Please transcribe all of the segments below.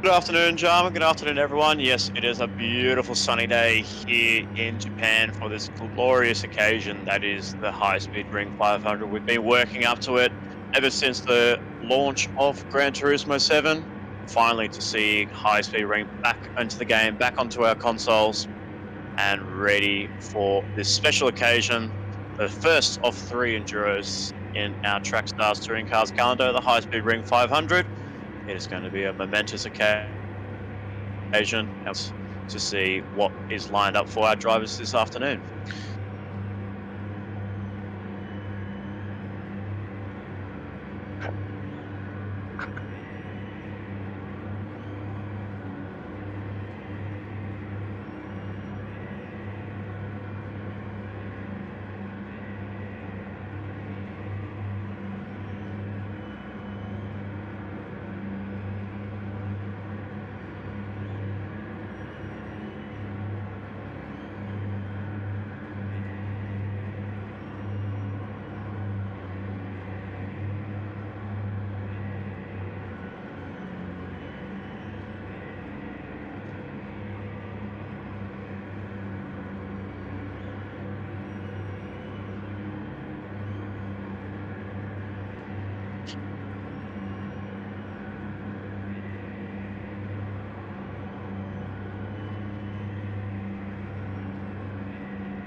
Good afternoon, Jarman. Good afternoon, everyone. Yes, it is a beautiful sunny day here in Japan for this glorious occasion that is the High Speed Ring 500. We've been working up to it ever since the launch of Gran Turismo 7. Finally, to see High Speed Ring back into the game, back onto our consoles, and ready for this special occasion, the first of three Enduros in our Trackstars Touring Cars calendar, the High Speed Ring 500. It is going to be a momentous occasion to see what is lined up for our drivers this afternoon.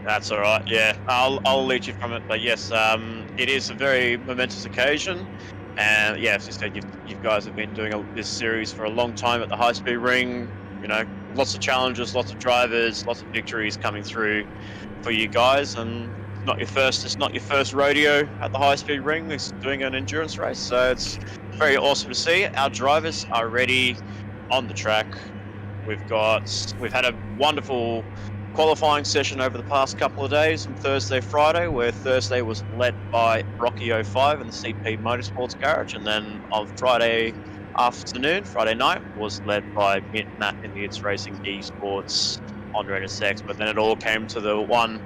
That's all right. Yeah, I'll lead you from it. But yes, it is a very momentous occasion, and yeah, as you said, you guys have been doing this series for a long time at the High Speed Ring. You know, lots of challenges, lots of drivers, lots of victories coming through for you guys, and it's not your first rodeo at the High Speed Ring. It's doing an endurance race, so it's very awesome to see. Our drivers are ready on the track. We've had a wonderful qualifying session over the past couple of days on Thursday, Friday, where Thursday was led by Rocky 05 in the CP Motorsports Garage, and then on Friday night, was led by Matt in the It's Racing Esports Honda NSX. But then it all came to the one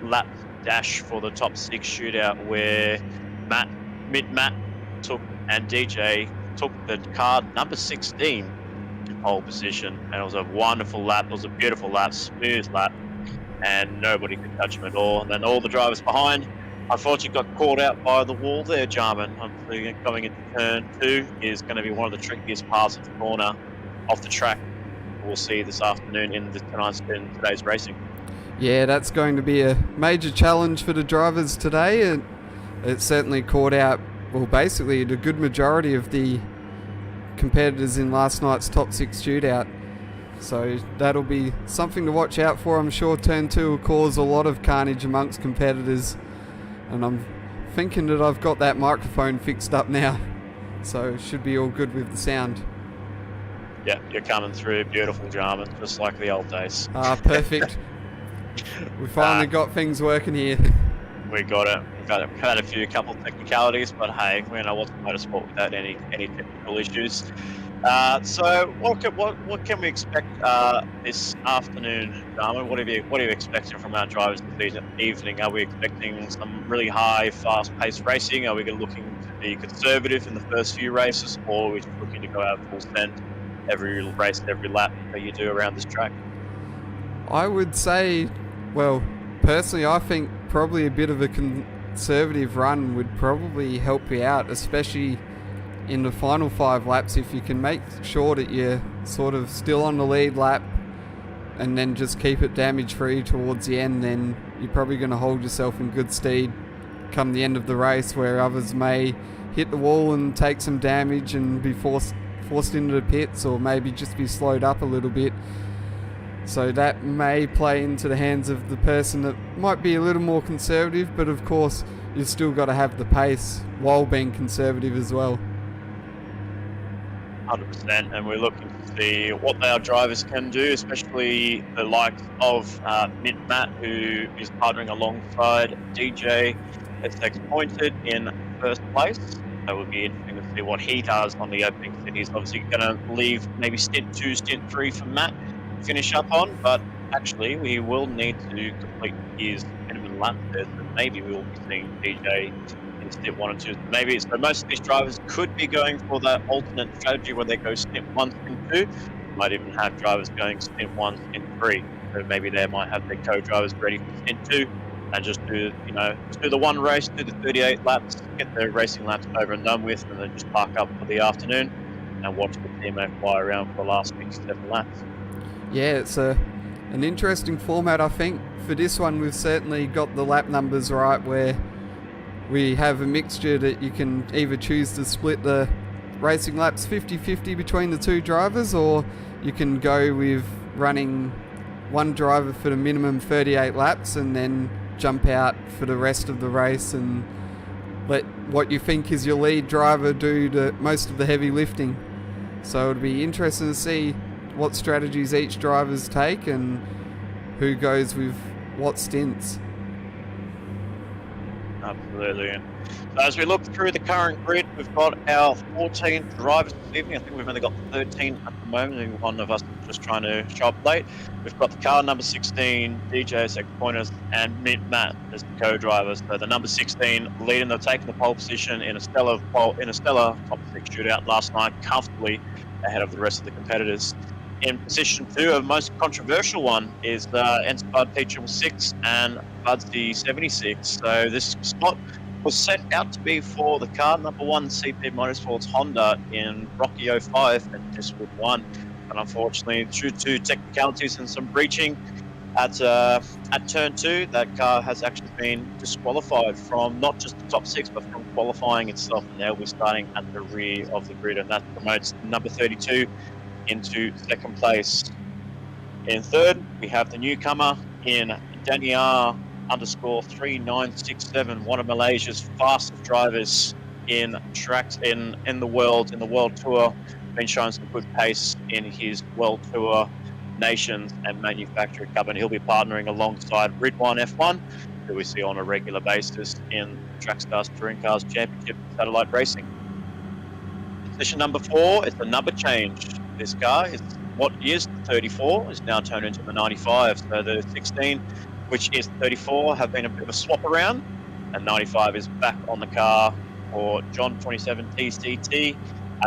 lap dash for the top six shootout, where Matt and DJ took the car number 16 pole position, and it was a wonderful lap. It was a beautiful lap, smooth lap, and nobody could touch him at all. And then all the drivers behind, unfortunately, got caught out by the wall there, Jarman. Going into turn 2 is going to be one of the trickiest parts of the corner off the track we'll see this afternoon in today's racing. Yeah, that's going to be a major challenge for the drivers today, and it certainly caught out, well, basically the good majority of the competitors in last night's top 6 shootout. So that'll be something to watch out for. I'm sure turn 2 will cause a lot of carnage amongst competitors, and I'm thinking that I've got that microphone fixed up now, so it should be all good with the sound. Yeah, you're coming through beautiful, Jarman, just like the old days. Perfect. We finally got things working here. We got it. We've had a couple of technicalities, but hey, we know what's motorsport without any technical issues. So what can we expect this afternoon, Jarman? What are you expecting from our drivers this evening? Are we expecting some really high, fast-paced racing? Are we looking to be conservative in the first few races, or are we just looking to go out full send every race, every lap that you do around this track? I would say, well, personally, I think probably a bit of a conservative run would probably help you out, especially in the final 5 laps. If you can make sure that you're sort of still on the lead lap and then just keep it damage free towards the end, then you're probably going to hold yourself in good stead come the end of the race, where others may hit the wall and take some damage and be forced into the pits, or maybe just be slowed up a little bit. So that may play into the hands of the person that might be a little more conservative, but of course you've still got to have the pace while being conservative as well. 100%, and we're looking to see what our drivers can do, especially the likes of Matt, who is partnering alongside DJ SX Pointed in first place. That would be interesting to see what he does on the opening stint. He's obviously going to leave maybe stint 2, stint 3 for Matt to finish up on, but actually we will need to complete his minimum lap there, so maybe we will be seeing DJ in stint 1 and 2. Maybe so most of these drivers could be going for that alternate strategy where they go stint 1, stint 2. Might even have drivers going stint 1, stint 3. So maybe they might have their co-drivers ready for stint 2 and just do the one race, do the 38 laps, get their racing laps over and done with, and then just park up for the afternoon and watch the teammate fly around for the last 67 laps. Yeah, it's an interesting format, I think. For this one, we've certainly got the lap numbers right, where we have a mixture that you can either choose to split the racing laps 50-50 between the two drivers, or you can go with running one driver for the minimum 38 laps and then jump out for the rest of the race and let what you think is your lead driver do most of the heavy lifting. So it'd be interesting to see what strategies each drivers take and who goes with what stints. Absolutely. So as we look through the current grid, we've got our 14 drivers this evening. I think we've only got 13 at the moment, and one of us is just trying to show up late. We've got the car number 16, DJ Pointers, and Matt as the co-drivers. So the number 16 taking the pole position in a stellar top 6 shootout last night, comfortably ahead of the rest of the competitors. In position 2, a most controversial one is Enspud P666 and Budsy 76. So this spot was set out to be for the car number 1 CP Motorsports Honda in Rocky 05 and Diswood 1. But unfortunately, due to technicalities and some breaching at turn 2, that car has actually been disqualified from not just the top 6, but from qualifying itself. And now we're starting at the rear of the grid, and that promotes number 32 into second place. In third, we have the newcomer in Daniar _3967, one of Malaysia's fastest drivers in tracks in the world tour. Been showing some good pace in his world tour nations and manufacturer cup, and he'll be partnering alongside Ridwan F1, who we see on a regular basis in Trackstars Touring Cars Championship Satellite Racing. Position number 4 is the number change. This car is what is the 34 is now turned into the 95. So the 16, which is 34, have been a bit of a swap around, and 95 is back on the car for John 27 TCT,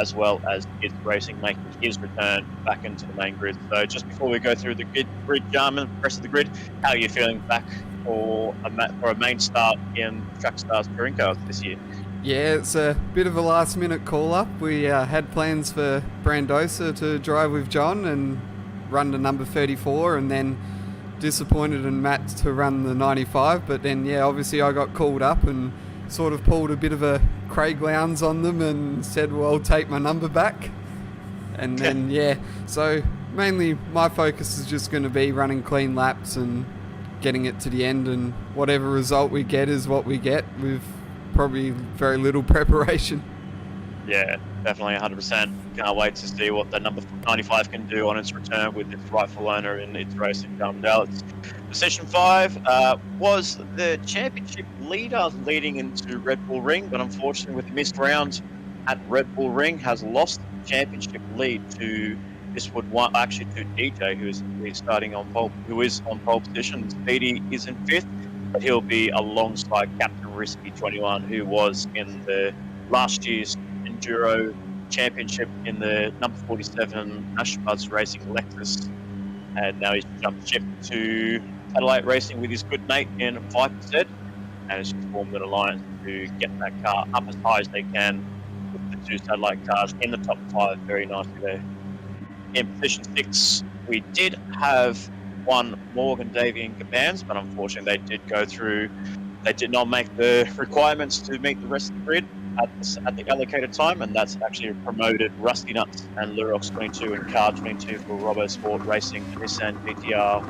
as well as his racing making his return back into the main grid. So just before we go through the grid jam and the rest of the grid, how are you feeling back for a main start in Trackstars Touring Cars this year? Yeah, it's a bit of a last-minute call-up. We had plans for Brandosa to drive with John and run the number 34, and then disappointed in Matt to run the 95. But then, yeah, obviously I got called up and sort of pulled a bit of a Craig Lowndes on them and said, well, I'll take my number back. And then, yeah, so mainly my focus is just going to be running clean laps and getting it to the end, and whatever result we get is what we get, with probably very little preparation. Yeah, definitely 100%. Can't wait to see what the number 95 can do on its return with its rightful owner in its racing, Darren Dallas. Position 5 was the championship leader leading into Red Bull Ring, but unfortunately with the missed round at Red Bull Ring has lost the championship lead to to DJ, who is starting on pole, who is on pole position. Speedy is in 5th, but he'll be alongside Captain Risky 21, who was in the last year's Enduro Championship in the number 47 Ashbuds Racing Lexus, and now he's jumped ship to Satellite Racing with his good mate in Viper's Head, and has formed an alliance to get that car up as high as they can with the 2 Satellite cars in the top 5 very nicely there. In position 6, we did have one Morgan Davey and Gabans, but unfortunately they did not make the requirements to meet the rest of the grid at the allocated time, and that's actually promoted Rusty Nuts and Lurox 22 and Car 22 for RoboSport Racing Nissan GTR.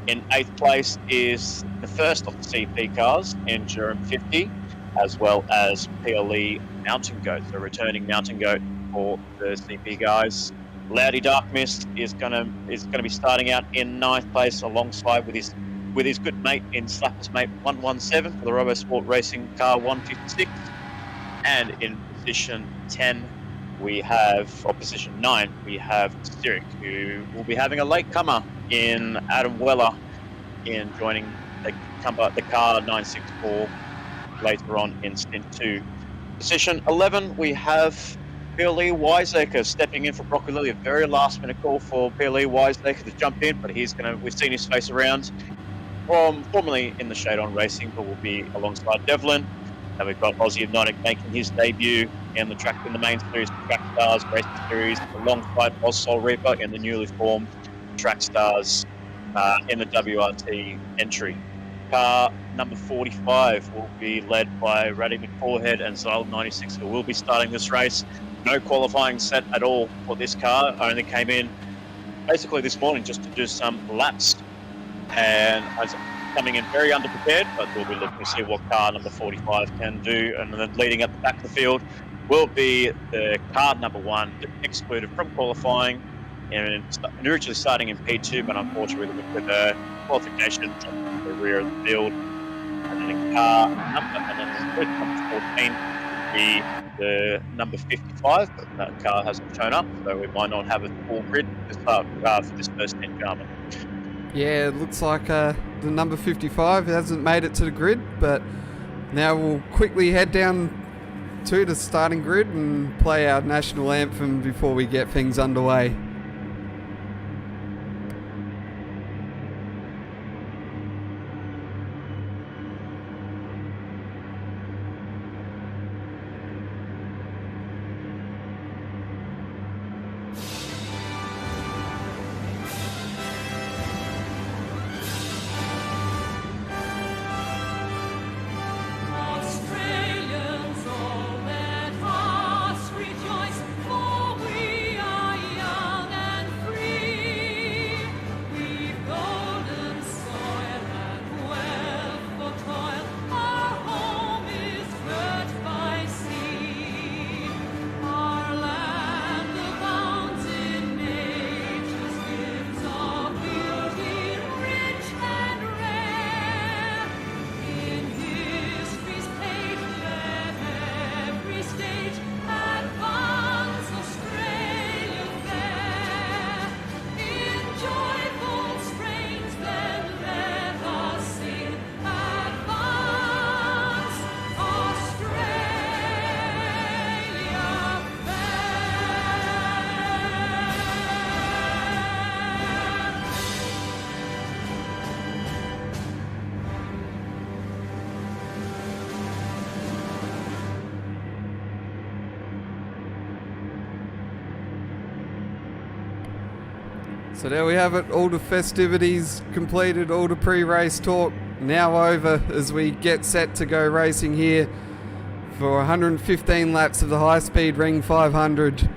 In 8th place is the first of the CP cars in Durham 50, as well as PLE Mountain Goat, so returning Mountain Goat for the CP guys. Loudy Dark Mist is gonna be starting out in 9th place alongside with his good mate in Slapper's Mate 117 for the RoboSport Racing Car 156. And in position 10 position 9 we have Styric, who will be having a late comer in Adam Weller in joining the car 964 later on in stint 2. Position 11, we have P.L.E. Wiseacre stepping in for Brock Lilly. A very last-minute call for P.L.E. Wiseacre to jump in, but we've seen his face around from formerly in the Shade On Racing, but will be alongside Devlin. And we've got Aussie Hypnotic making his debut in the main series, Track Stars Racing Series, alongside Oz Soul Reaper in the newly formed Track Stars in the WRT entry. Car number 45 will be led by Raddy McForehead and Zyle 96, who will be starting this race. No qualifying set at all for this car. Only came in basically this morning just to do some laps, and coming in very underprepared, but we'll be looking to see what car number 45 can do. And then leading at the back of the field will be the car number 1 that excluded from qualifying and originally starting in P2, but unfortunately with the qualification in the rear of the field. And then car number 14 the number 55, but that car hasn't shown up, so we might not have a full grid for this first stint, Jarman. Yeah, it looks like the number 55 hasn't made it to the grid, but now we'll quickly head down to the starting grid and play our national anthem before we get things underway. So there we have it, all the festivities completed, all the pre-race talk now over as we get set to go racing here for 115 laps of the High Speed Ring 500.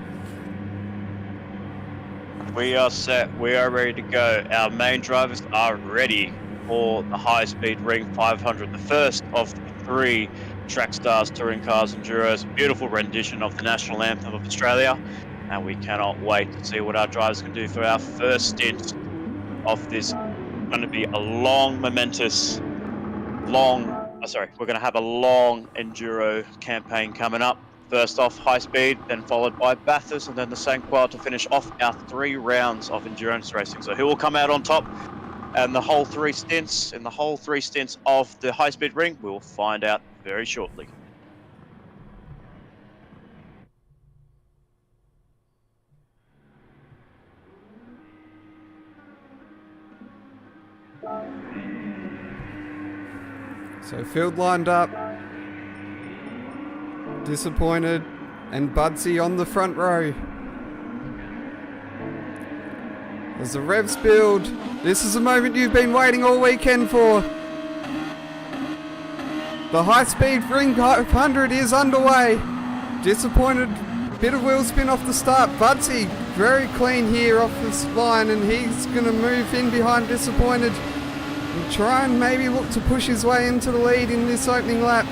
We are set, we are ready to go. Our main drivers are ready for the High Speed Ring 500, the first of the 3 Track Stars Touring Cars Enduros, a beautiful rendition of the National Anthem of Australia. And we cannot wait to see what our drivers can do for our first stint of this. Going to be a long, momentous, we're going to have a long enduro campaign coming up. First off, High Speed, then followed by Bathurst, and then the St. Qual to finish off our 3 rounds of endurance racing. So who will come out on top? And the whole 3 stints, of the High Speed Ring, we'll find out very shortly. So field lined up, Disappointed, and Budsy on the front row. As the revs build, this is the moment you've been waiting all weekend for. The High Speed Ring 500 is underway. Disappointed, bit of wheel spin off the start. Budsy very clean here off this line, and he's going to move in behind Disappointed and try and maybe look to push his way into the lead in this opening lap.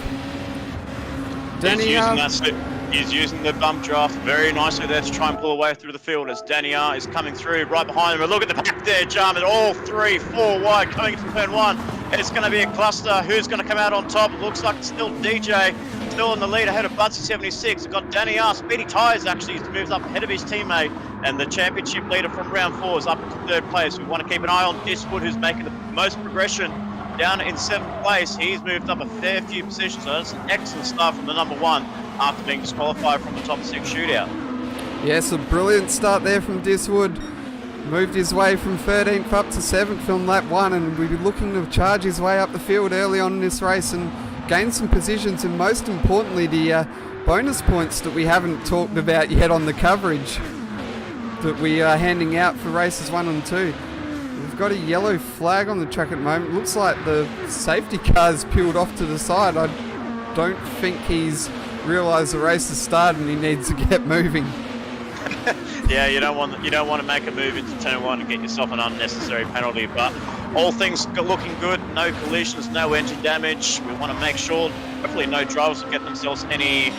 He's using the bump draft very nicely there to try and pull away through the field as Daniel is coming through right behind him. And look at the back there, Jarman, all 3, 4 wide coming into turn 1. It's going to be a cluster. Who's going to come out on top? Looks like it's still DJ, still in the lead ahead of Budsy 76. We've got Daniel. Speedy Tyres actually moves up ahead of his teammate, and the championship leader from round 4 is up into 3rd place. We want to keep an eye on Diswood, who's making the most progression down in 7th place. He's moved up a fair few positions, so that's an excellent start from the number 1 after being disqualified from the top 6 shootout. Yes, a brilliant start there from Diswood. Moved his way from 13th up to 7th on lap 1, and we'll be looking to charge his way up the field early on in this race and gain some positions, and most importantly the bonus points that we haven't talked about yet on the coverage that we are handing out for races 1 and 2. We've got a yellow flag on the track at the moment. Looks like the safety car's peeled off to the side. I don't think he's realised the race has started and he needs to get moving. Yeah, you don't want to make a move into turn 1 and get yourself an unnecessary penalty. But all things looking good. No collisions, no engine damage. We want to make sure, hopefully, no drivers will get themselves any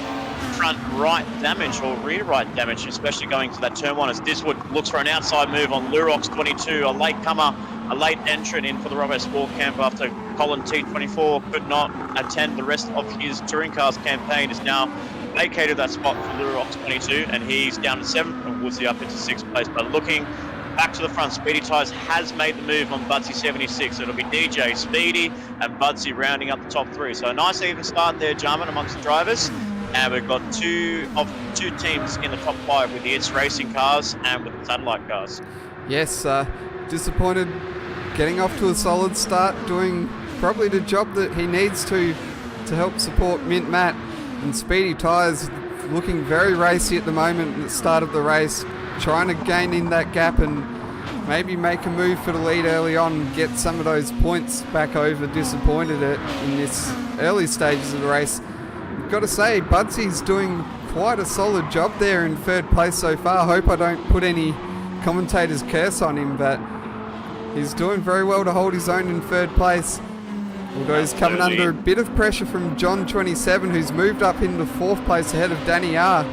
front right damage or rear right damage, especially going to that turn 1 as Diswood looks for an outside move on Lurox 22, a late comer, a late entrant in for the Robbo Sport Camp after Colin T24 could not attend the rest of his touring cars campaign, is now vacated that spot for Lurox 22, and he's down to 7th and Woodsy up into 6th place. But looking back to the front, Speedy Tyres has made the move on Budsy 76. It'll be DJ, Speedy and Budsy rounding up the top 3. So a nice even start there, Jarman, amongst the drivers. And we've got two teams in the top 5 with the It's Racing cars and with the satellite cars. Yes, disappointed getting off to a solid start, doing probably the job that he needs to help support Mint Matt. And Speedy Tyres looking very racy at the moment at the start of the race, trying to gain in that gap and maybe make a move for the lead early on and get some of those points back over. Disappointed in this early stages of the race. I've got to say, Budsy's doing quite a solid job there in 3rd place so far. Hope I don't put any commentators' curse on him, but he's doing very well to hold his own in 3rd place. Although he's coming under a bit of pressure from John 27, who's moved up into 4th place ahead of Danny R.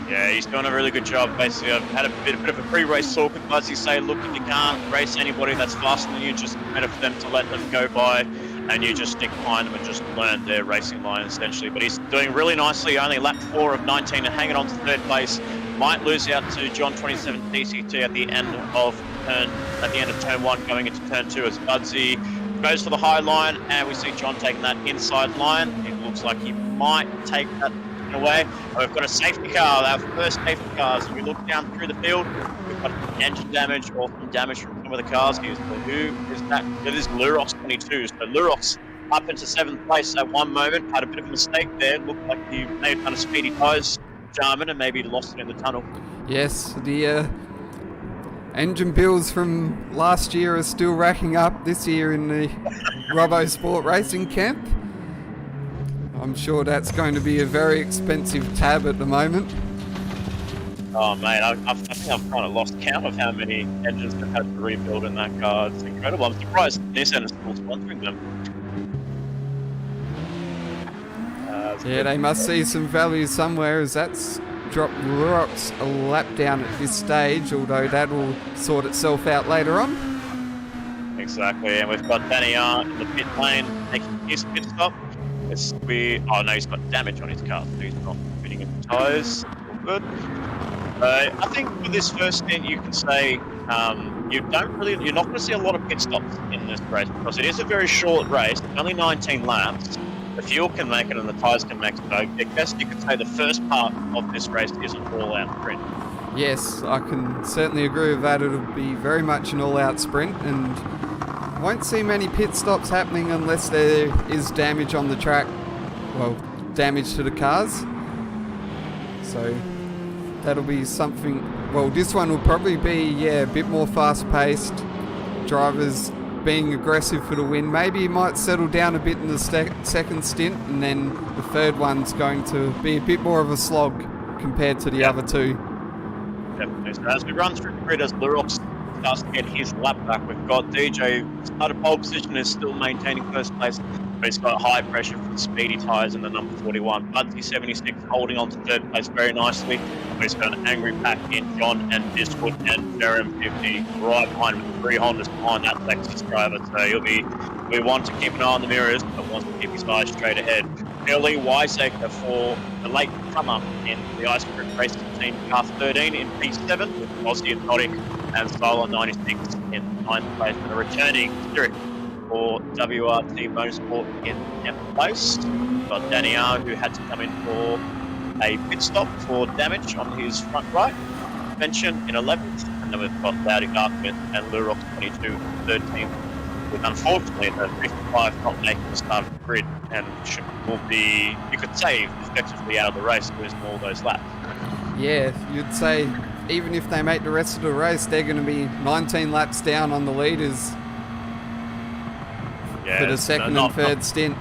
Yeah, he's doing a really good job. Basically, I've had a bit of a pre-race talk with Budsy, say, look, if you can't race anybody that's faster than you, just better for them to let them go by, and you just stick behind them and just learn their racing line, essentially. But he's doing really nicely, only lap 4 of 19 and hanging on to 3rd place. Might lose out to John 27 DCT at the end of turn 1, going into turn 2 as Budsy goes for the high line, and we see John taking that inside line. It looks like he might take that away. And we've got a safety car, our first safety cars. As we look down through the field, we've got engine damage or some damage from some of the cars here. So who is that? It is Lurox 22. So Lurox up into 7th place at one moment, had a bit of a mistake there. Looked like he may have done a Speedy Tyres Jarman and maybe lost it in the tunnel. Yes, the engine bills from last year are still racking up this year in the Robbo Sport Racing Camp. I'm sure that's going to be a very expensive tab at the moment. Oh, mate, I think I've kind of lost count of how many engines they've had to rebuild in that car. It's incredible. I'm surprised Nissan is still sponsoring them. Yeah, they must see some value somewhere, as that's dropped Lurox a lap down at this stage, although that will sort itself out later on. Exactly, and we've got Danny R in the pit lane making his pit stop. Oh no, he's got damage on his car, so he's not fitting in the tyres. All good. I think for this first stint, you can say you're not going to see a lot of pit stops in this race because it is a very short race, only 19 laps. The fuel can make it and the tyres can make it. So I guess you could say the first part of this race is an all-out sprint. Yes, I can certainly agree with that. It'll be very much an all-out sprint, and won't see many pit stops happening unless there is damage on the track. Well, damage to the cars. So that'll be something. Well, this one will probably be, a bit more fast-paced. Drivers being aggressive for the win. Maybe he might settle down a bit in the second stint, and then the third one's going to be a bit more of a slog compared to the other two. Definitely. So as we run through the grid, as Lurox starts to get his lap back, we've got DJ started pole position, is still maintaining first place, but he's got high pressure from Speedy Tyres in the number 41. Budsy 76 holding on to third place very nicely. He's got an angry pack in John and Diswood and Jerem 50 right behind him with 3 Hondas behind that Lexus driver. So we want to keep an eye on the mirrors, but wants to keep his eyes straight ahead. Early Wiseacre for the late comer in the Ice Group Racing Team Car 13 in P7 with Aussie Exotic and Solar 96 in 9th place, and a returning Spirit for WRT Motorsport in 10th place. We've got Daniel, who had to come in for a pit stop for damage on his front right suspension in 11th. And then we've got Laudy Garfield and Lurox 22 in 13th. With unfortunately the 55 not making the start of the grid and will be, you could say, effectively out of the race losing all those laps. Yeah, you'd say even if they make the rest of the race, they're going to be 19 laps down on the leaders for the second and third stint.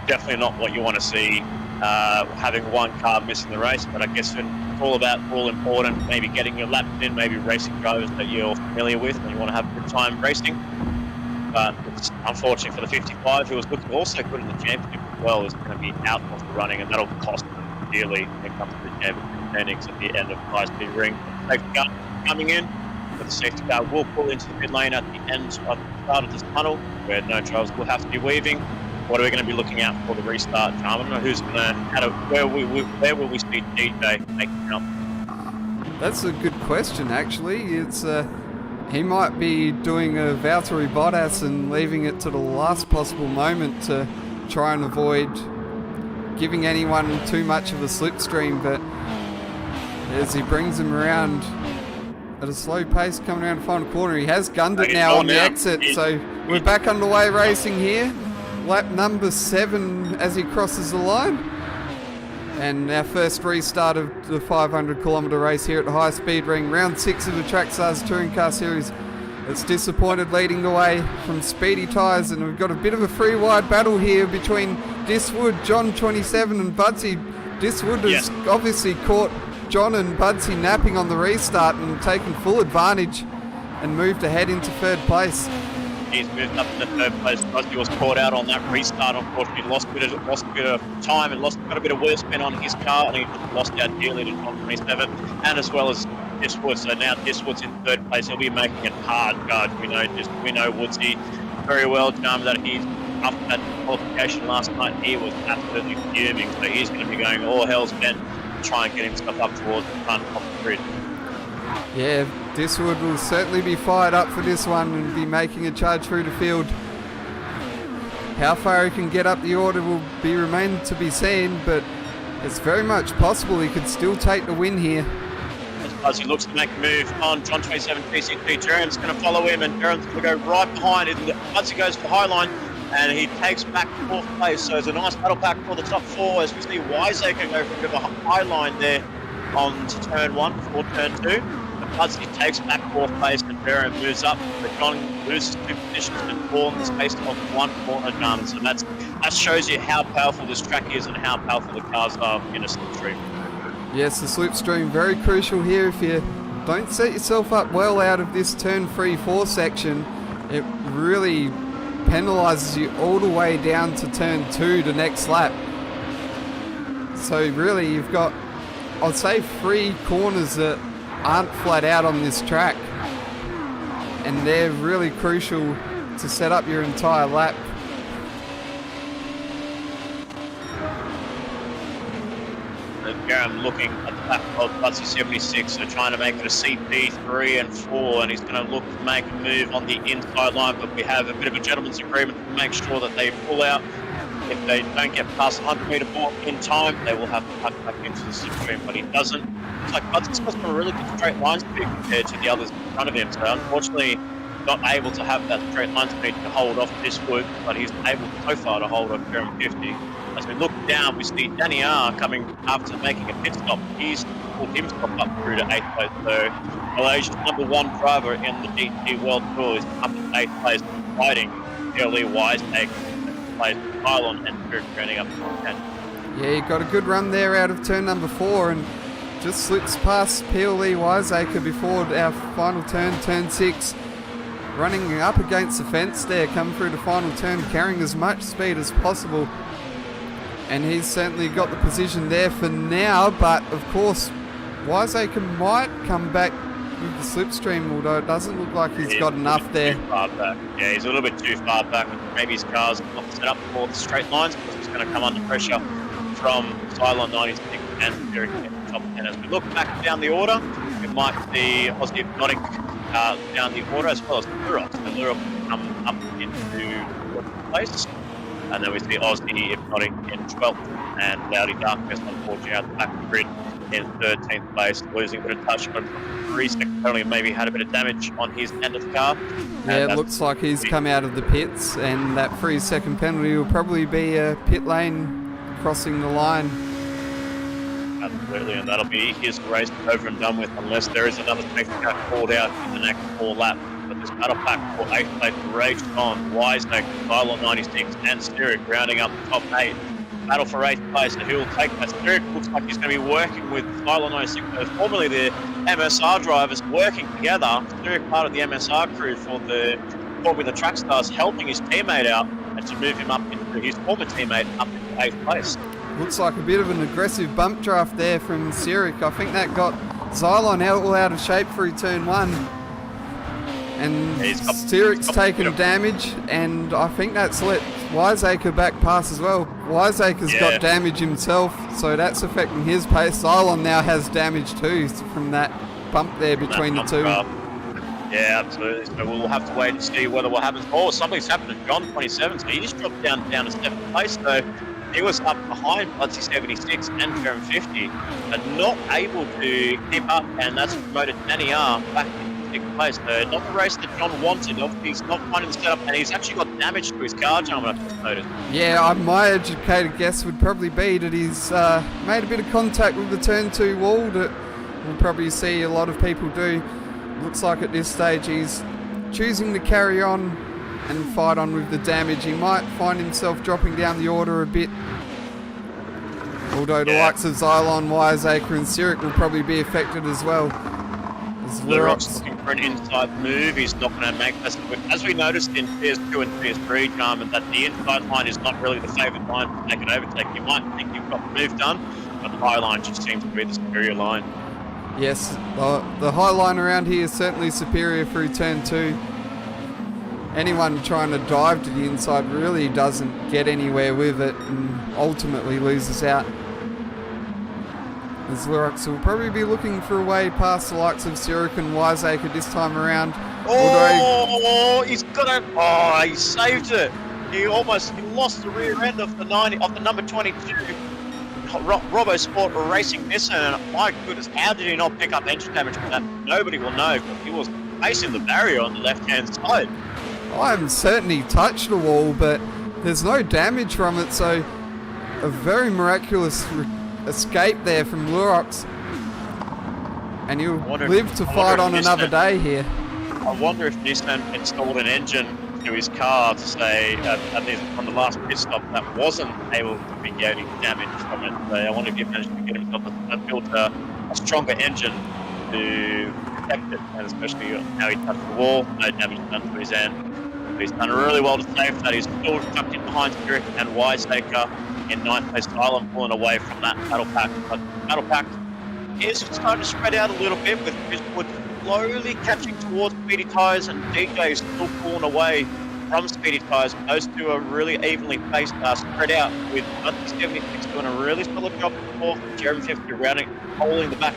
Definitely not what you want to see, having one car missing the race, but I guess it's all important, maybe getting your laps in, maybe racing drivers that you're familiar with and you want to have a good time racing. But it's unfortunate for the 55, who was looking also good in the championship as well, is going to be out of the running, and that'll cost them dearly when it comes to the championship standings at the end of the high-speed ring. Safety car coming in, but the safety car will pull into the pit lane at the end of the start of this tunnel, where no drivers will have to be weaving. What are we going to be looking at for the restart, Jarman? Who's going to, where will we see DJ making up? That's a good question, actually. It's he might be doing a Valtteri Bottas and leaving it to the last possible moment to try and avoid giving anyone too much of a slipstream, but as he brings him around at a slow pace coming around the final corner, he has gunned it now on the exit, so we're back underway racing here. Lap number 7 as he crosses the line. And our first restart of the 500 kilometre race here at the High Speed Ring. Round 6 of the Trackstar's Touring Car Series. It's Disappointed leading the way from Speedy Tyres, and we've got a bit of a free wide battle here between Diswood, John 27 and Budsy. Diswood has obviously caught John and Budsy napping on the restart and taken full advantage and moved ahead into third place. He's moved up to third place. Budsy was caught out on that restart. Unfortunately, lost a bit of time and got a bit of wheel spin on his car, and he lost out dearly to John 27, and as well as Diswood. So now Diswood's in third place. He'll be making it hard, guys. We know Woodsy very well, that he's after that qualification last night. He was absolutely fuming, so he's going to be going all hell's bent to try and get himself up towards the front of the grid. Yeah, Diswood will certainly be fired up for this one and be making a charge through the field. How far he can get up the order will be remain to be seen, but it's very much possible he could still take the win here. As he looks to make a move on John 27 PCP, Duran's going to follow him, and Duran's going to go right behind him. Once he goes to the high line, and he takes back fourth place. So it's a nice battle pack for the top 4 as we see Wiseacre go from the high line there on to turn 1 before turn 2. Budsy takes back fourth place, and Duran moves up, but John loses 2 positions and 4 in the space of 1 corner gun. So that shows you how powerful this track is and how powerful the cars are in a slipstream. Yes, the slipstream very crucial here. If you don't set yourself up well out of this turn 3-4 section, it really penalises you all the way down to turn 2 the next lap. So really you've got, I'd say, 3 corners that aren't flat out on this track, and they're really crucial to set up your entire lap. Garham looking at the back of Budsy 76, so trying to make it a CP 3 and 4, and he's going to look to make a move on the inside line, but we have a bit of a gentleman's agreement to make sure that they pull out. If they don't get past 100 metre mark in time, they will have to cut back into the slipstream, but he doesn't. It's like Budsy's got some really good straight line speed compared to the others in front of him, so unfortunately not able to have that straight line speed to hold off this work, but he's able so far to hold off Durham 50. As we look down, we see Danny R coming after making a pit stop. He's pulled himself up through to 8th place, so Malaysia's #1 driver in the GT World Tour is up in 8th place, fighting Early Wiseacre in place, Pylon and Spirit turning up to 10. Yeah, he got a good run there out of turn number 4 and just slips past PLE Wiseacre before our final turn, turn 6. Running up against the fence there, coming through the final turn, carrying as much speed as possible. And he's certainly got the position there for now, but of course, Wiseacre might come back with the slipstream, although it doesn't look like he's got enough there. Too far back. Yeah, he's a little bit too far back. Maybe his car's not set up for the straight lines, because he's going to come under pressure from Cylon 96 and Spirit in the top 10. As we look back down the order, we might see Aussie Hypnotic down the order, as well as Lurox. And Lurox come up into 4th place. And then we see Aussie Hypnotic in 12th, and Cloudy Darkness unfortunately out the back of the grid in 13th place, losing a bit of touch on 3-second penalty, maybe had a bit of damage on his end of the car. Yeah, it looks like he's come out of the pits, and that 3-second penalty will probably be a pit lane crossing the line. Absolutely, and that'll be his race over and done with, unless there is another safety car called out in the next 4 laps. But this battle pack for 8th place raged on. Wiseneck, Cylon 96, and Styric rounding up the top 8. Battle for 8th place, and who will take that? Styric looks like he's going to be working with Cylon 96, formerly the MSR drivers, working together. Styric part of the MSR crew for the Formula Track Stars, helping his teammate out and to move him up into his former teammate up into 8th place. Looks like a bit of an aggressive bump draft there from Styric. I think that got Xylon all out of shape through turn 1. And Styric's taken damage, and I think that's let Wiseacre back pass as well. Wiseacre's got damage himself, so that's affecting his pace. Xylon now has damage too from that bump there between the two. Yeah, absolutely. So we'll have to wait and see whether what happens. Oh, something's happened to John 27, so he just dropped down to 7th place. So he was up behind Bloodsy 76 and Jerem 50, but not able to keep up, and that's promoted Danny R back in 6th place. So not the race that John wanted. Obviously, he's not finding the setup, and he's actually got damage to his car, gentlemen, I've just noticed. Yeah, my educated guess would probably be that he's made a bit of contact with the turn 2 wall that we'll probably see a lot of people do. Looks like at this stage he's choosing to carry on and fight on with the damage. He might find himself dropping down the order a bit. Although the likes of Xylon, Wiseacre and Styric will probably be affected as well. Lurox looking for an inside move. He's not going to make this. As we noticed in PS2 and PS3, Jarman, that the inside line is not really the favoured line to make an overtake. You might think you've got the move done, but the high line just seems to be the superior line. Yes, the high line around here is certainly superior through turn 2. Anyone trying to dive to the inside really doesn't get anywhere with it and ultimately loses out. As Lurox will probably be looking for a way past the likes of Styric and Wiseacre this time around. He's got it! Oh, he saved it! He lost the rear end of the number 22. Robo Sport Racing Nissan, and my goodness, how did he not pick up engine damage from that? Nobody will know, because he was facing the barrier on the left-hand side. I haven't certainly touched the wall, but there's no damage from it, so a very miraculous escape there from Lurox. And he'll live to fight on another day here. I wonder if Nissan installed an engine to his car to say, at least on the last pit stop, that wasn't able to be getting damage from it. So I wonder if he managed to get himself built a stronger engine to protect it, and especially how he touched the wall, no damage done to his end. But he's done really well to save that. He's still tucked in behind Styric and Wiseacre in 9th place. Island pulling away from that battle pack. But battle pack is starting to spread out a little bit, with Bridgewood slowly catching towards Speedy Tyres, and DJ still pulling away from Speedy Tyres. Those two are really evenly paced, spread out, with 76 doing a really solid job in the 4th, Jeremy 50 holding the back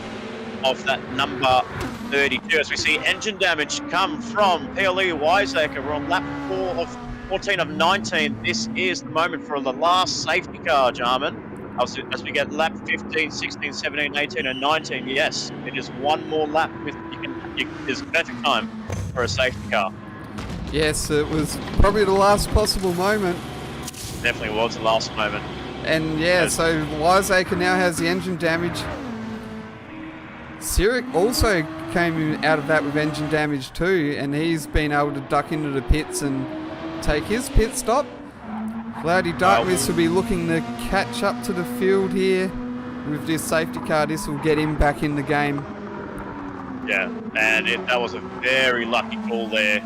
of that number 32. As we see engine damage come from PLE Wiseacre. We're on lap 14 of 19. This is the moment for the last safety car, Jarman. As we get lap 15, 16, 17, 18 and 19, yes, it is one more lap with is perfect time for a safety car. Yes, it was probably the last possible moment. Definitely was the last moment. And yeah, so Wiseacre now has the engine damage. Styric also came out of that with engine damage too, and he's been able to duck into the pits and take his pit stop. Cloudy Darkness will be looking to catch up to the field here with this safety car. This will get him back in the game. Yeah, and that was a very lucky call there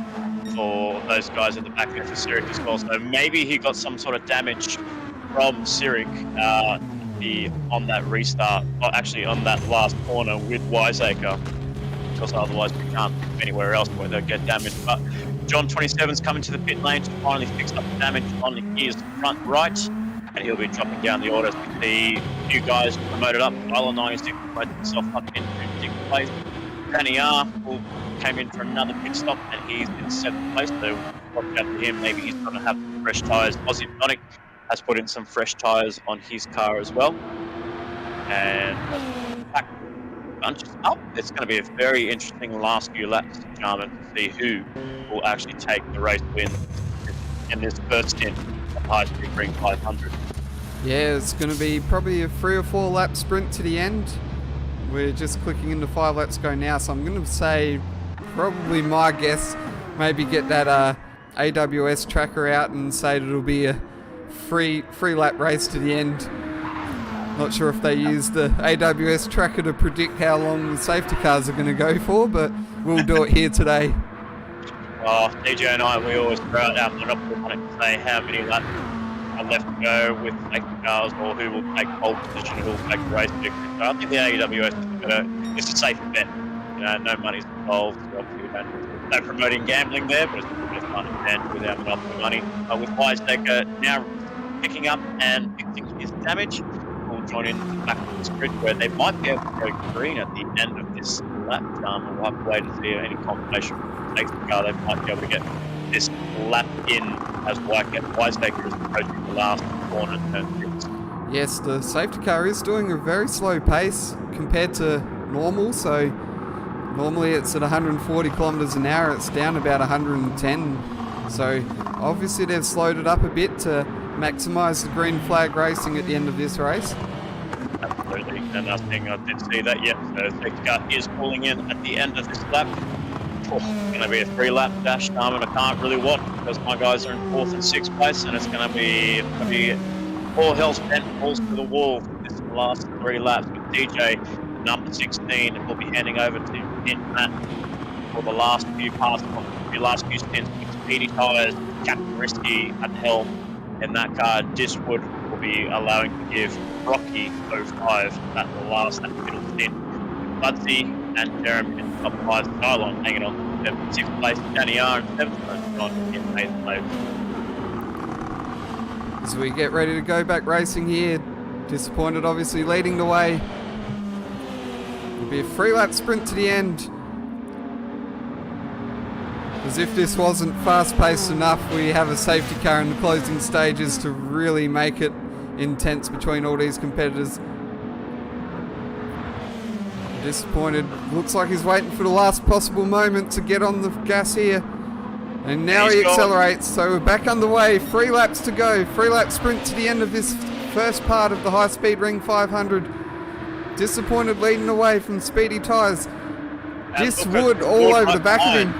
for those guys at the back end for Styric as well. So maybe he got some sort of damage from Styric on that restart, or actually on that last corner with Wiseacre, because otherwise we can't go anywhere else where they'll get damaged. But John 27's coming to the pit lane to finally fix up the damage on his front right, and he'll be dropping down the order. The new guys promoted up. Island 96 played himself up into 6th place. Danny R came in for another pit stop, and he's in 7th place. So watch out for him. Maybe he's going to have some fresh tyres. Aussie Sonic has put in some fresh tyres on his car as well. And back bunches up. It's going to be a very interesting last few laps, Jarman, to see who will actually take the race win in this first stint of High Speed Ring 500. Yeah, it's going to be probably a 3 or 4 lap sprint to the end. We're just clicking into 5 laps to go now, so I'm going to say probably my guess, maybe get that AWS tracker out and say that it'll be a free lap race to the end. Not sure if they use the AWS tracker to predict how long the safety cars are going to go for, but we'll do it here today. Oh, DJ and I, we always throw out our monopoly on it to say how many laps are left to go with safety cars or who will take pole position, who will take the race. So I think the AWS is a safe bet. You know, no money's involved. So obviously, we don't no promoting gambling there, but it's a bit of fun and with our monopoly money. With Wiseacre now picking up and fixing his damage, we'll join in back to the sprint where they might be able to go green at the end of this lap. We'll have to wait and see any confirmation from the safety car. They might be able to get this lap in as Wiseacre is approaching the last corner, turn 6. Yes, the safety car is doing a very slow pace compared to normal, so normally it's at 140 kilometers an hour, it's down about 110. So obviously they've slowed it up a bit to maximise the green flag racing at the end of this race. Absolutely, and I think I did see that, yep. So the safety car is pulling in at the end of this lap. It's going to be a 3-lap dash, and I can't really watch because my guys are in 4th and 6th place, and it's going to be all hell's bent balls to the wall for this last 3 laps with DJ, number 16, will be handing over to Matt for the last few passes, the last few stints with Speedy Tyres, Captain Risky at the helm. In that car, Diswood will be allowing to give Rocky 05 at the last middle stint. Budsy and Jeremy in top 5, Skylon hanging on to 6th place, Danny R in 7th place, John in 8th place. As we get ready to go back racing here, Disappointed obviously leading the way. It'll be a 3-lap sprint to the end. As if this wasn't fast-paced enough, we have a safety car in the closing stages to really make it intense between all these competitors. Disappointed. Looks like he's waiting for the last possible moment to get on the gas here. And now he accelerates, so we're back underway. 3 laps to go. 3-lap sprint to the end of this first part of the High Speed Ring 500. Disappointed leading the way from Speedy Tyres. Diswood all over the back of him.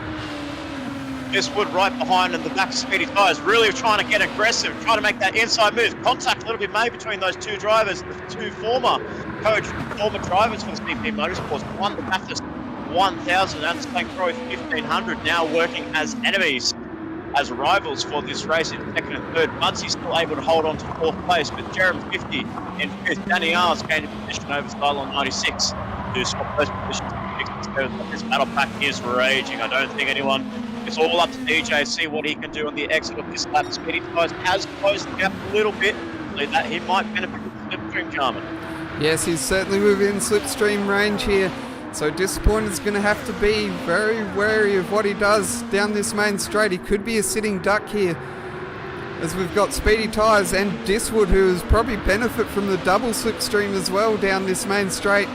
Diswood right behind in the back of Speedy Tyres, really trying to get aggressive, trying to make that inside move. Contact a little bit made between those 2 drivers, the 2 former drivers for the CP Motorsports. One the Bathurst 1000 and St. Croix 1500 now working as enemies, as rivals for this race in 2nd and 3rd. Munsey's still able to hold on to 4th place, with Jerem 50 in 5th. Danny R's gaining position over Stylon 96, who swapped those positions in 6th and 7th. This battle pack is raging. I don't think anyone... It's all up to DJ, see what he can do on the exit of this lap. Speedy Tyres has closed the gap a little bit. That he might benefit from slipstream, Jarman. Yes, he's certainly within slipstream range here. So Disappointed's going to have to be very wary of what he does down this main straight. He could be a sitting duck here, as we've got Speedy Tyres and Diswood, who has probably benefit from the double slipstream as well down this main straight.